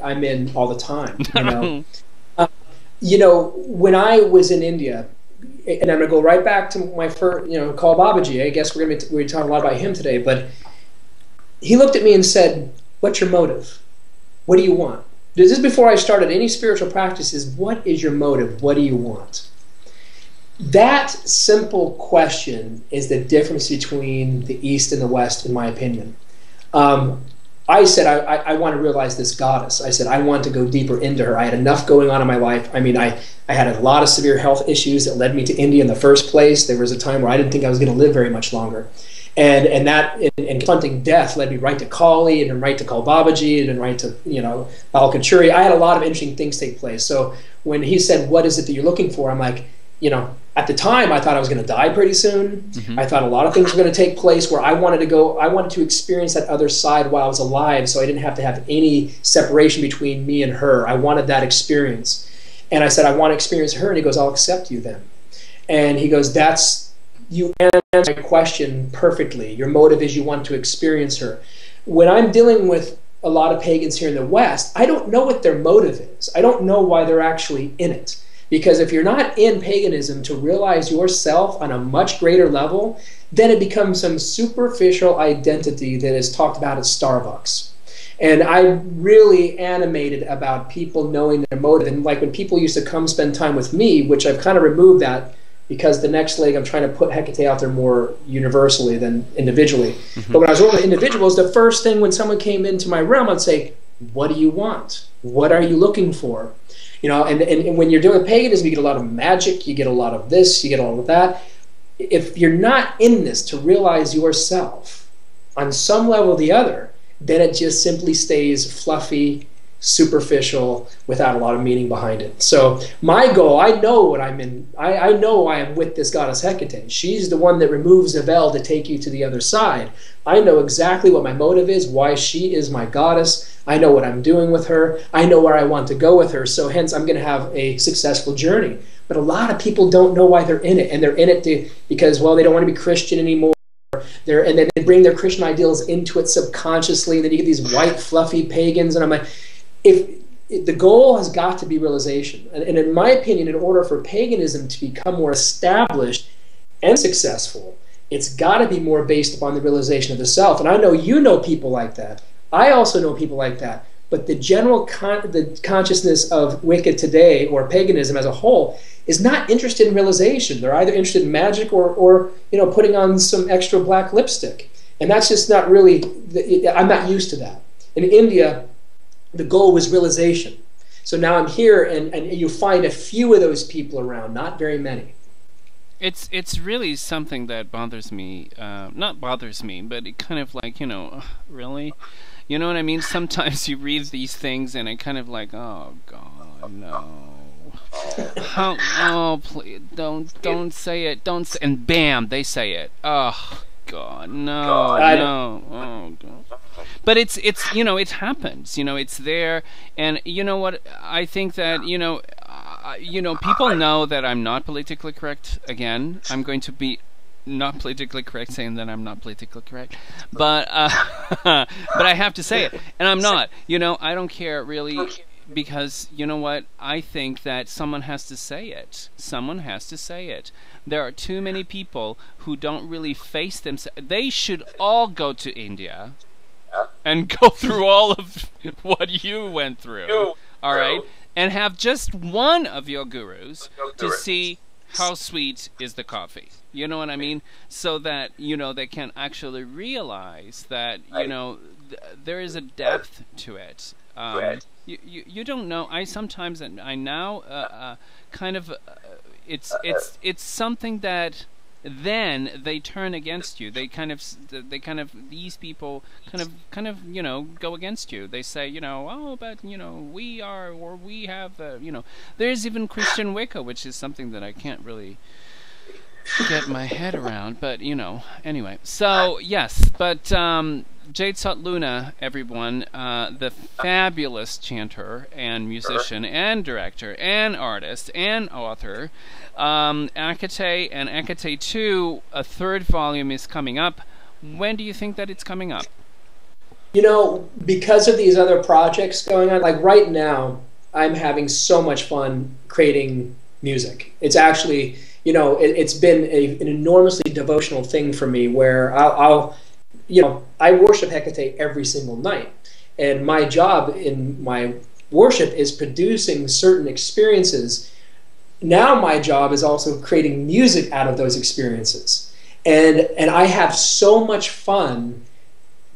I'm in all the time. You know, when I was in India, and I'm gonna go right back to my first, you know, Kal Babaji. I guess we're talking a lot about him today, but he looked at me and said, "What's your motive? What do you want?" This is before I started any spiritual practices. What is your motive? What do you want? That simple question is the difference between the East and the West, in my opinion. I said, I want to realize this goddess. I said, I want to go deeper into her. I had enough going on in my life. I mean, I had a lot of severe health issues that led me to India in the first place. There was a time where I didn't think I was going to live very much longer. And that, and confronting death led me right to Kali, and then right to Kal Babaji, and then right to, Bal Kachuri. I had a lot of interesting things take place. So when he said, what is it that you're looking for? I'm like, at the time, I thought I was going to die pretty soon. Mm-hmm. I thought a lot of things were going to take place where I wanted to go. I wanted to experience that other side while I was alive, so I didn't have to have any separation between me and her. I wanted that experience. And I said, I want to experience her. And he goes, I'll accept you then. And he goes, you answer my question perfectly. Your motive is you want to experience her. When I'm dealing with a lot of pagans here in the West, I don't know what their motive is. I don't know why they're actually in it. Because if you're not in paganism to realize yourself on a much greater level, then it becomes some superficial identity that is talked about at Starbucks. And I'm really animated about people knowing their motive. And like when people used to come spend time with me, which I've kind of removed that because the next leg I'm trying to put Hecate out there more universally than individually. Mm-hmm. But when I was working with individuals, the first thing when someone came into my realm, I'd say, what do you want? What are you looking for? And when you're doing paganism, you get a lot of magic, you get a lot of this, you get all of that. If you're not in this to realize yourself on some level or the other, then it just simply stays fluffy, superficial, without a lot of meaning behind it. So my goal, I know what I'm in. I know I am with this goddess Hecate. She's the one that removes the veil to take you to the other side. I know exactly what my motive is, why she is my goddess. I know what I'm doing with her. I know where I want to go with her. So hence I'm going to have a successful journey. But a lot of people don't know why they're in it. And they're in it because, well, they don't want to be Christian anymore. And then they bring their Christian ideals into it subconsciously. And then you get these white, fluffy pagans. And I'm like, if the goal has got to be realization. And in my opinion, in order for paganism to become more established and successful, it's got to be more based upon the realization of the self. And I know you know people like that. I also know people like that. But the general the consciousness of Wicca today, or paganism as a whole, is not interested in realization. They're either interested in magic or putting on some extra black lipstick. And that's just not really, I'm not used to that. In India, the goal was realization. So now I'm here, and you find a few of those people around, not very many. It's really something that bothers me. Not bothers me, but it kind of like, really? You know what I mean? Sometimes you read these things and it kind of like, oh God, no. How? Oh, please, don't say it. Don't say, and bam, they say it. Oh God, no, no. Oh God. But it's it happens. It's there, and you know what? I think that people know that I'm not politically correct. Again, I'm going to be not politically correct saying that I'm not politically correct, but but I have to say it, and I'm not. I don't care really, because you know what? I think that someone has to say it. Someone has to say it. There are too many people who don't really face themselves. They should all go to India and go through all of what you went through, all right, and have just one of your gurus to see how sweet is the coffee. You know what I mean? So that, they can actually realize that, there is a depth to it. You don't know. I now kind of, it's something that then they turn against you. These people kind of go against you. They say, oh, but we are, or we have, there's even Christian Wicca, which is something that I can't really get my head around, but anyway. So yes, but Jade Sol Luna, everyone, the fabulous chanter and musician and director and artist and author, Hecate and Hecate 2, a third volume is coming up. When do you think that it's coming up? Because of these other projects going on, like right now, I'm having so much fun creating music. It's actually, it's been an enormously devotional thing for me, where I worship Hecate every single night. And my job in my worship is producing certain experiences. Now my job is also creating music out of those experiences. And I have so much fun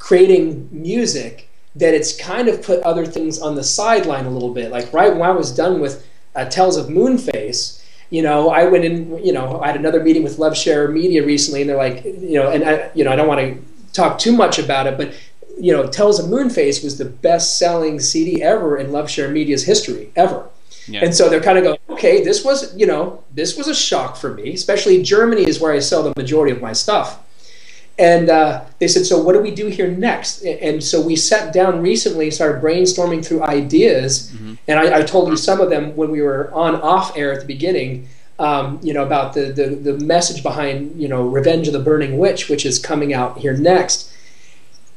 creating music that it's kind of put other things on the sideline a little bit. Like right when I was done with Tales of Moonface, I went in, I had another meeting with Loveshare Media recently, and they're like, and I don't want to talk too much about it, but Tales of Moonface was the best-selling CD ever in Loveshare Media's history ever. Yeah. And so they're kind of going, okay, this was a shock for me, especially Germany is where I sell the majority of my stuff. And they said, so what do we do here next? And so we sat down recently, started brainstorming through ideas, and I told you some of them when we were off air at the beginning, about the message behind, Revenge of the Burning Witch, which is coming out here next.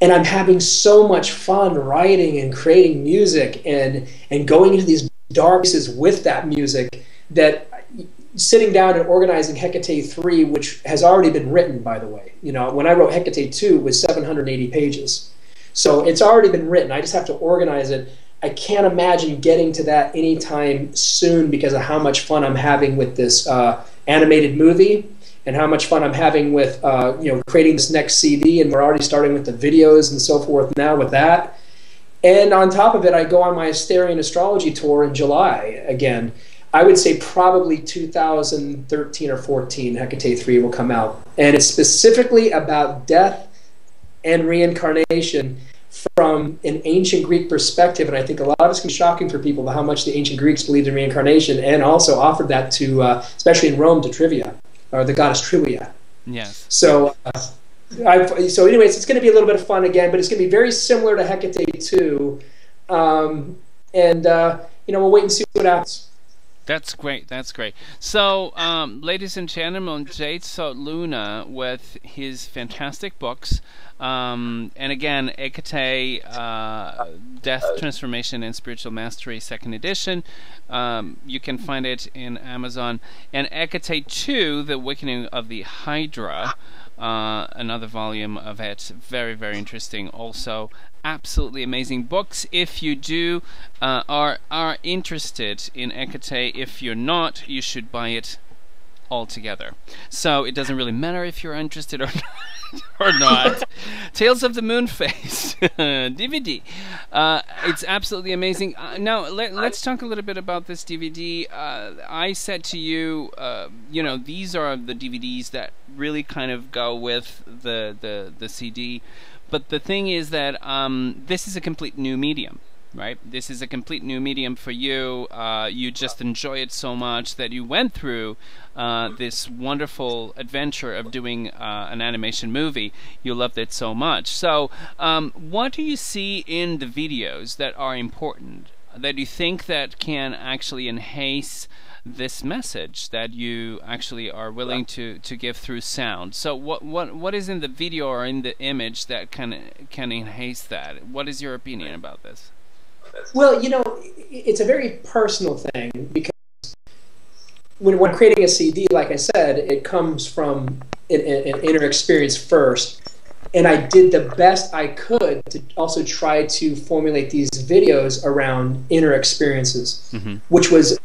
And I'm having so much fun writing and creating music and going into these dark places with that music that sitting down and organizing Hecate 3, which has already been written, by the way. When I wrote Hecate 2, it was 780 pages. So it's already been written. I just have to organize it. I can't imagine getting to that anytime soon because of how much fun I'm having with this animated movie and how much fun I'm having with creating this next CD, and we're already starting with the videos and so forth now with that. And on top of it, I go on my ASTERIAN Astrology tour in July again. I would say probably 2013 or 14, Hecate 3 will come out. And it's specifically about death and reincarnation from an ancient Greek perspective. And I think a lot of it's shocking for people how much the ancient Greeks believed in reincarnation, and also offered that to, especially in Rome, to Trivia, or the goddess Trivia. Yes. So, so anyways, it's going to be a little bit of fun again, but it's going to be very similar to Hecate 2. We'll wait and see what happens. That's great. That's great. So, ladies and gentlemen, Jade Sol Luna with his fantastic books. And again, Hecate, Death, Transformation, and Spiritual Mastery, 2nd edition. You can find it in Amazon. And Hecate 2, The Awakening of the Hydra, another volume of it. Very, very interesting also. Absolutely amazing books if you do are interested in Hecate. If you're not, you should buy it altogether. So it doesn't really matter if you're interested or not. Tales of the Moonface DVD. It's absolutely amazing. Now let's talk a little bit about this DVD. I said to you, these are the DVDs that really kind of go with the CD. But the thing is that this is a complete new medium, right? This is a complete new medium for you. You just enjoy it so much that you went through this wonderful adventure of doing an animation movie. You loved it so much. So what do you see in the videos that are important, that you think that can actually enhance this message that you actually are willing to give through sound? So what is in the video or in the image that can enhance that? What is your opinion about this? Well, it's a very personal thing, because when creating a CD, like I said, it comes from an inner experience first. And I did the best I could to also try to formulate these videos around inner experiences, which was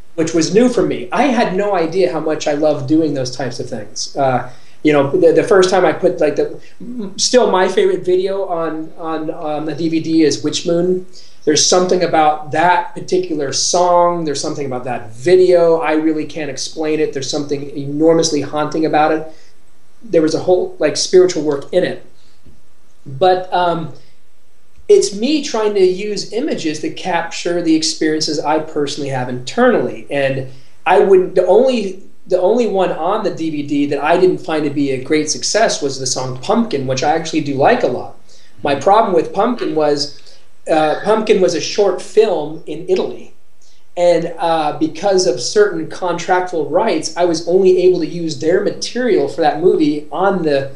new for me. I had no idea how much I loved doing those types of things. The first time I put still my favorite video on the DVD is Witch Moon. There's something about that particular song. There's something about that video. I really can't explain it. There's something enormously haunting about it. There was a whole spiritual work in it. But it's me trying to use images to capture the experiences I personally have internally. And the only one on the DVD that I didn't find to be a great success was the song Pumpkin, which I actually do like a lot. My problem with Pumpkin was a short film in Italy. And because of certain contractual rights, I was only able to use their material for that movie on the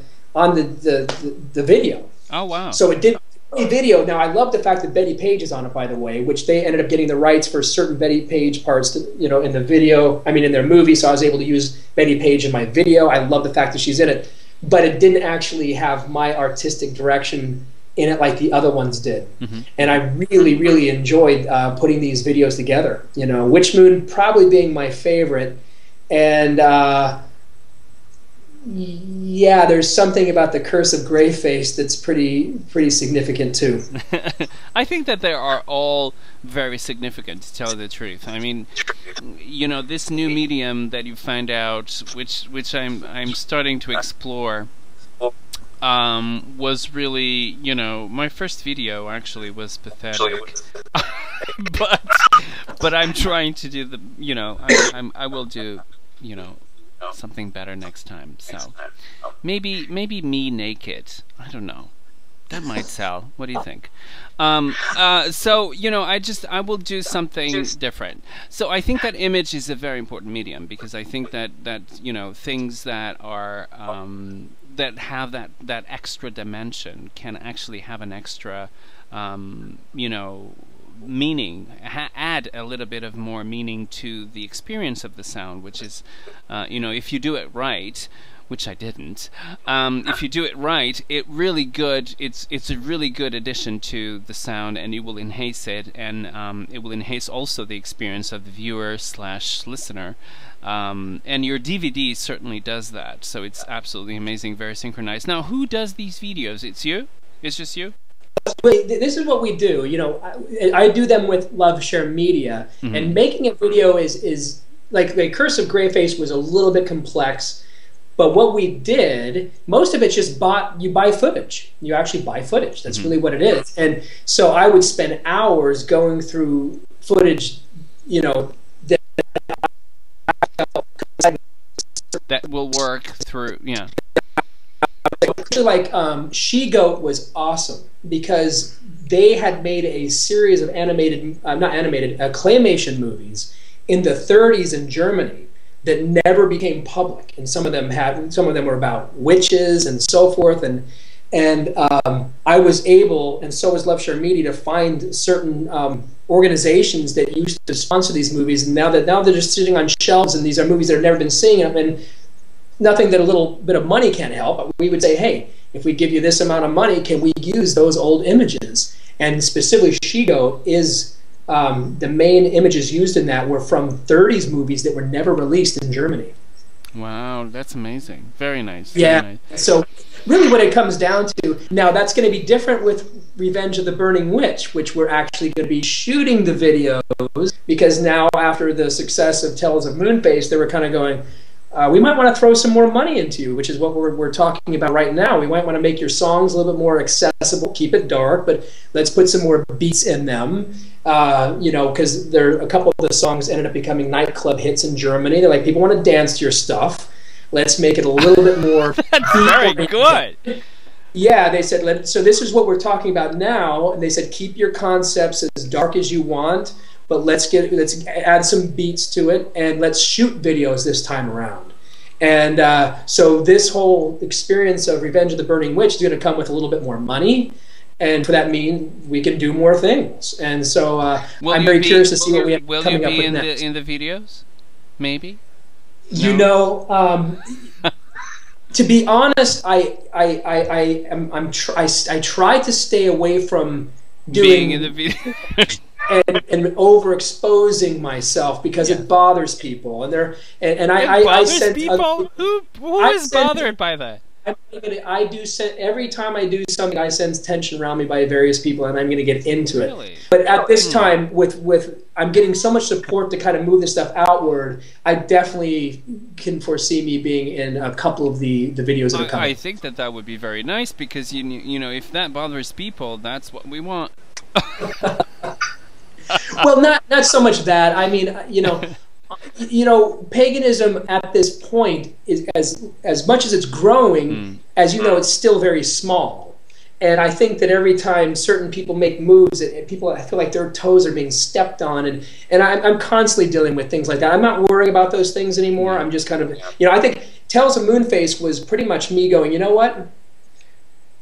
video. Oh, wow. So it did a video. Now, I love the fact that Betty Page is on it, by the way, which they ended up getting the rights for certain Betty Page parts, in the video, in their movie, so I was able to use Betty Page in my video. I love the fact that she's in it. But it didn't actually have my artistic direction in it like the other ones did. And I really, really enjoyed putting these videos together. Witch Moon probably being my favorite. And Yeah, there's something about the curse of gray face that's pretty significant too. I think that they are all very significant, to tell the truth. I mean, you know, this new medium that you find out, which I'm starting to explore, was really, you know, my first video actually was pathetic. but I'm trying to do the, you know, I will do, you know, something better next time. So maybe me naked. I don't know. That might sell. What do you think? So, you know, I will do something different. So I think that image is a very important medium, because I think that you know, things that are that have that extra dimension can actually have an extra you know, meaning, add a little bit of more meaning to the experience of the sound, which is, you know, if you do it right, which I didn't, if you do it right, it's a really good addition to the sound, and it will enhance it, and it will enhance also the experience of the viewer / listener, and your DVD certainly does that, so it's absolutely amazing, very synchronized. Now, who does these videos? It's you? It's just you? This is what we do. You know, I do them with Love Share Media, and making a video is like the Curse of Greyface was a little bit complex, but what we did, most of it's just you buy footage. You actually buy footage. That's really what it is. And so I would spend hours going through footage, you know, that will work through, yeah. Like She-Goat was awesome because they had made a series of claymation movies in the 30s in Germany that never became public, and some of them were about witches and so forth, and I was able, and so was Love Share Media, to find certain organizations that used to sponsor these movies, and now they're just sitting on shelves, and these are movies that have never been seen, and nothing that a little bit of money can't help. But we would say, hey, if we give you this amount of money, can we use those old images? And specifically, She-Goat is the main images used in that were from 30s movies that were never released in Germany. Wow, that's amazing. Very nice. Yeah. Very nice. So really what it comes down to, now that's going to be different with Revenge of the Burning Witch, which we're actually going to be shooting the videos, because now after the success of Tales of Moonface, they were kind of going, we might want to throw some more money into you, which is what we're talking about right now. We might want to make your songs a little bit more accessible, keep it dark, but let's put some more beats in them. You know, because a couple of the songs ended up becoming nightclub hits in Germany. They're like, people want to dance to your stuff. Let's make it a little bit more. That's very good. Yeah, they said, so this is what we're talking about now. And they said, keep your concepts as dark as you want, but let's add some beats to it, and let's shoot videos this time around. And so this whole experience of Revenge of the Burning Witch is going to come with a little bit more money, and for that mean we can do more things. And so I'm very curious to see what we have coming up with next. Will you be in the videos? Maybe. You know, to be honest, I try to stay away from being in the video. and overexposing myself because it bothers people, and I sense people. Who is bothered by that? Every time I do something, I sense tension around me by various people, and I'm going to get into Really? it. But at this time, I'm getting so much support to kind of move this stuff outward. I definitely can foresee me being in a couple of the videos that are coming. I think that would be very nice, because you know, if that bothers people, that's what we want. Well, not so much that. I mean, you know, paganism at this point is as much as it's growing, as you know, it's still very small. And I think that every time certain people make moves, I feel like their toes are being stepped on, and I'm constantly dealing with things like that. I'm not worrying about those things anymore. I'm just kind of, you know, I think Tales of Moonface was pretty much me going, you know what?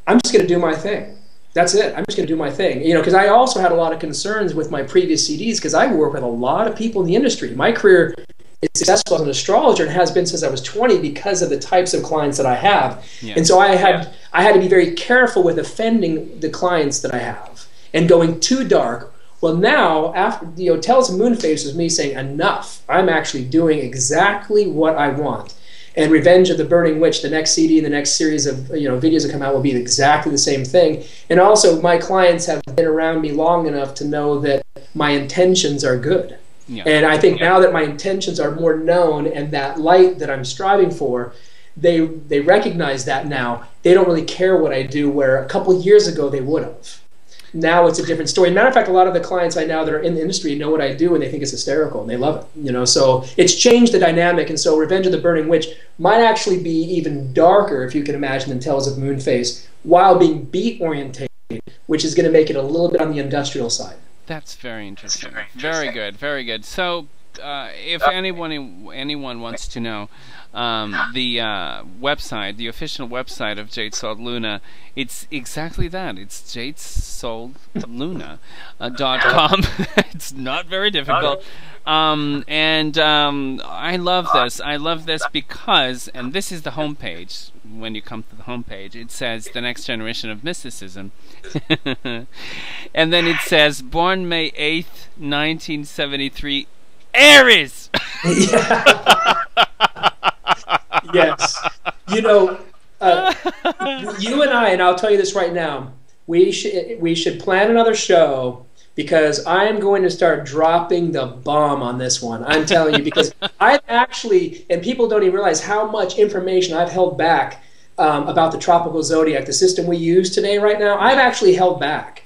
I'm just going to do my thing. That's it. I'm just going to do my thing. You know, because I also had a lot of concerns with my previous CDs, because I work with a lot of people in the industry. My career is successful as an astrologer and has been since I was 20 because of the types of clients that I have. Yeah. And so I had to be very careful with offending the clients that I have and going too dark. Well, now, after, you know, Tales of Moonface was me saying, enough. I'm actually doing exactly what I want. And Revenge of the Burning Witch, the next CD, the next series of videos that come out will be exactly the same thing. And also, my clients have been around me long enough to know that my intentions are good. Yeah. And I think now that my intentions are more known and that light that I'm striving for, they recognize that now. They don't really care what I do, where a couple years ago they would have. Now it's a different story. Matter of fact, a lot of the clients I know that are in the industry know what I do, and they think it's hysterical, and they love it. So it's changed the dynamic, and so Revenge of the Burning Witch might actually be even darker, if you can imagine, than Tales of Moonface, while being beat-orientated, which is going to make it a little bit on the industrial side. That's very interesting. Very good, very good. So if anyone wants to know, the website, the official website of Jade Sol Luna, it's exactly that. It's jadesolluna.com. It's not very difficult. And I love this. I love this because, and this is the homepage. When you come to the homepage, it says the next generation of mysticism. And then it says, born May 8th, 1973, Aries! Yes. You and I, and I'll tell you this right now, we should plan another show, because I am going to start dropping the bomb on this one. I'm telling you, because I've actually, and people don't even realize how much information I've held back about the tropical zodiac, the system we use today right now. I've actually held back.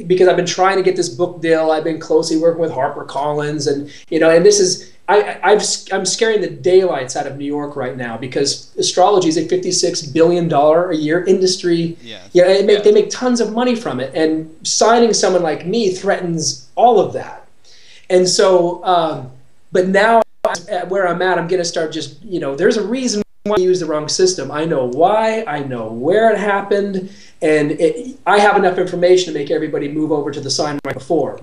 Because I've been trying to get this book deal. I've been closely working with HarperCollins, and and this is, I'm scaring the daylights out of New York right now, because astrology is a $56 billion a year industry. Yes. They make tons of money from it, and signing someone like me threatens all of that. And so, but now where I'm at, I'm going to start just, there's a reason why I use the wrong system. I know why, I know where it happened, and I have enough information to make everybody move over to the sign right before.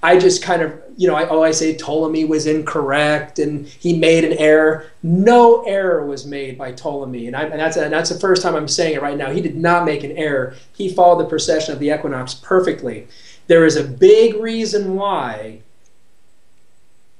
I just kind of, I say Ptolemy was incorrect and he made an error. No error was made by Ptolemy, and that's the first time I'm saying it right now. He did not make an error. He followed the precession of the equinox perfectly. There is a big reason why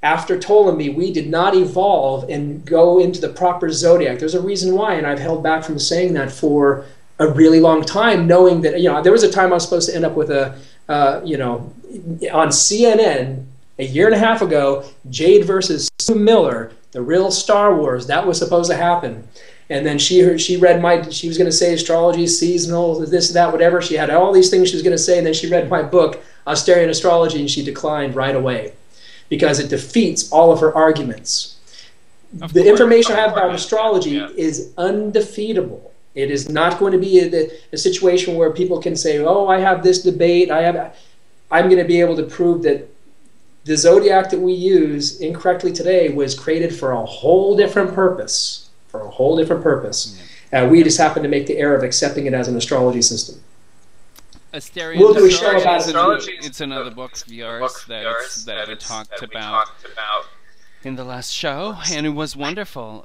after Ptolemy we did not evolve and go into the proper zodiac. There's a reason why, and I've held back from saying that for a really long time, knowing that there was a time I was supposed to end up with a on CNN a year and a half ago, Jade versus Sue Miller, the real Star Wars. That was supposed to happen, and then she read she was going to say astrology is seasonal, this, that, whatever. She had all these things she was going to say, and then she read my book, ASTERIAN Astrology, and she declined right away because it defeats all of her arguments. The information I have about astrology is undefeatable. It is not going to be a situation where people can say, oh, I have this debate. I'm going to be able to prove that the zodiac that we use incorrectly today was created for a whole different purpose. For a whole different purpose. Yeah. We just happen to make the error of accepting it as an astrology system. We'll do a show about astrology. It's another book of yours that we talked about in the last show, and it was wonderful.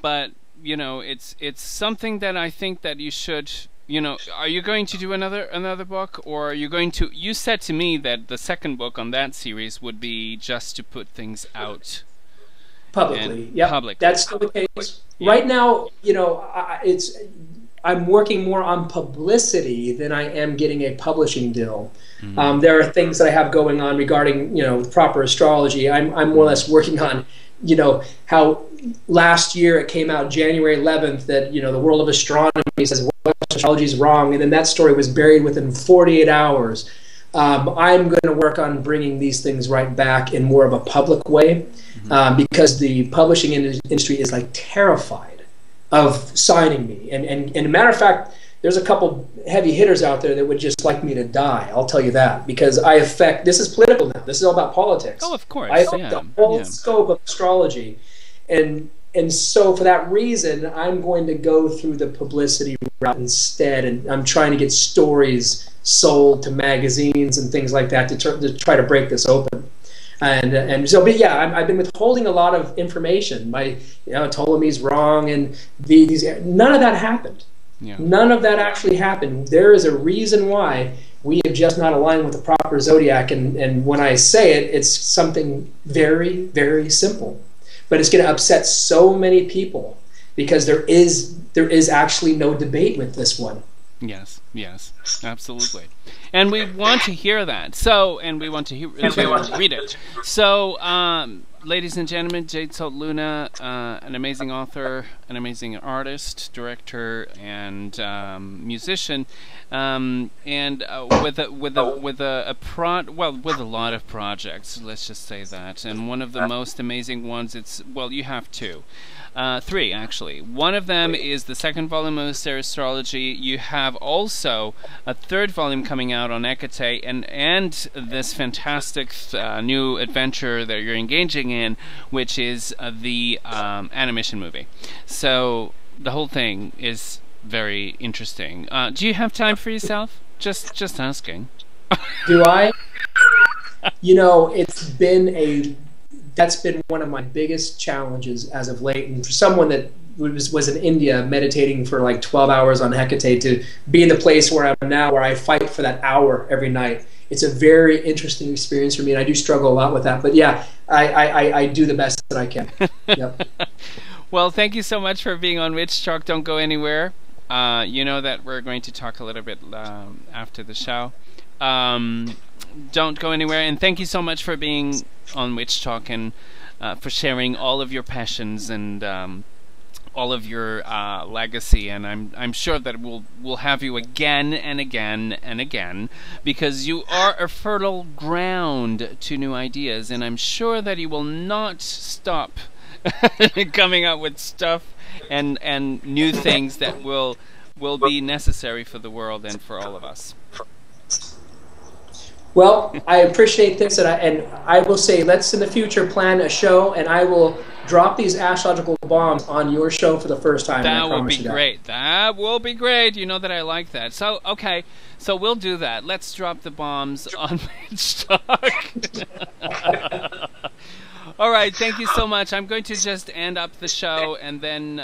But it's something that I think that you should. Are you going to do another book, or are you going to? You said to me that the second book on that series would be just to put things out publicly. Yeah, that's still the case. Yeah. Right now, I'm working more on publicity than I am getting a publishing deal. Mm-hmm. There are things that I have going on regarding proper astrology. I'm more or less working on how last year it came out January 11th that the world of astronomy says astrology is wrong, and then that story was buried within 48 hours. I'm going to work on bringing these things right back in more of a public way, because the publishing industry is like terrified of signing me. And a matter of fact, there's a couple heavy hitters out there that would just like me to die. I'll tell you that, because I affect. This is political now. This is all about politics. Oh, of course. I affect the whole scope of astrology, and so for that reason, I'm going to go through the publicity route instead, and I'm trying to get stories sold to magazines and things like that to try to break this open. And so, but yeah, I've been withholding a lot of information. Ptolemy's wrong, and none of that happened. Yeah. None of that actually happened. There is a reason why we have just not aligned with the proper zodiac, and when I say it, it's something very, very simple. but it's going to upset so many people because there is actually no debate with this one. Yes, yes, absolutely. And we want to hear that. So, and we want to read it. So, ladies and gentlemen, Jade Sol Luna, an amazing author, an amazing artist, director, and musician, and with a lot of projects. Let's just say that. And one of the most amazing ones. You have two. 3 actually. One of them is the 2nd volume of ASTERIAN Astrology. You have also a 3rd volume coming out on Hecate, and this fantastic new adventure that you're engaging in, which is the animation movie. So the whole thing is very interesting. Do you have time for yourself? Just asking. Do I? You know, that's been one of my biggest challenges as of late. And for someone that was in India meditating for like 12 hours on Hecate, to be in the place where I'm now, where I fight for that hour every night, it's a very interesting experience for me, and I do struggle a lot with that. But yeah, I do the best that I can. Yep. Well, thank you so much for being on Witch Talk. Don't go anywhere. You know that we're going to talk a little bit after the show. Don't go anywhere, and thank you so much for being on Witch Talk and for sharing all of your passions and all of your legacy. And I'm sure that we'll have you again and again and again, because you are a fertile ground to new ideas, and I'm sure that you will not stop coming up with stuff and new things that will be necessary for the world and for all of us. Well, I appreciate this, and I will say, let's in the future plan a show, and I will drop these astrological bombs on your show for the first time. That will be great. That will be great. You know that I like that. So, okay, so we'll do that. Let's drop the bombs on Witch Talk. All right, thank you so much. I'm going to just end up the show, and then,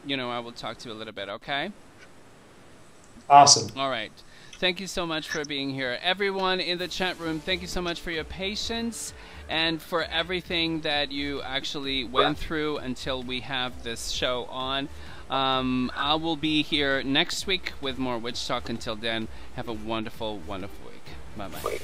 you know, I will talk to you a little bit, okay? Awesome. All right. Thank you so much for being here. Everyone in the chat room, thank you so much for your patience and for everything that you actually went through until we have this show on. I will be here next week with more Witch Talk. Until then, have a wonderful, wonderful week. Bye-bye.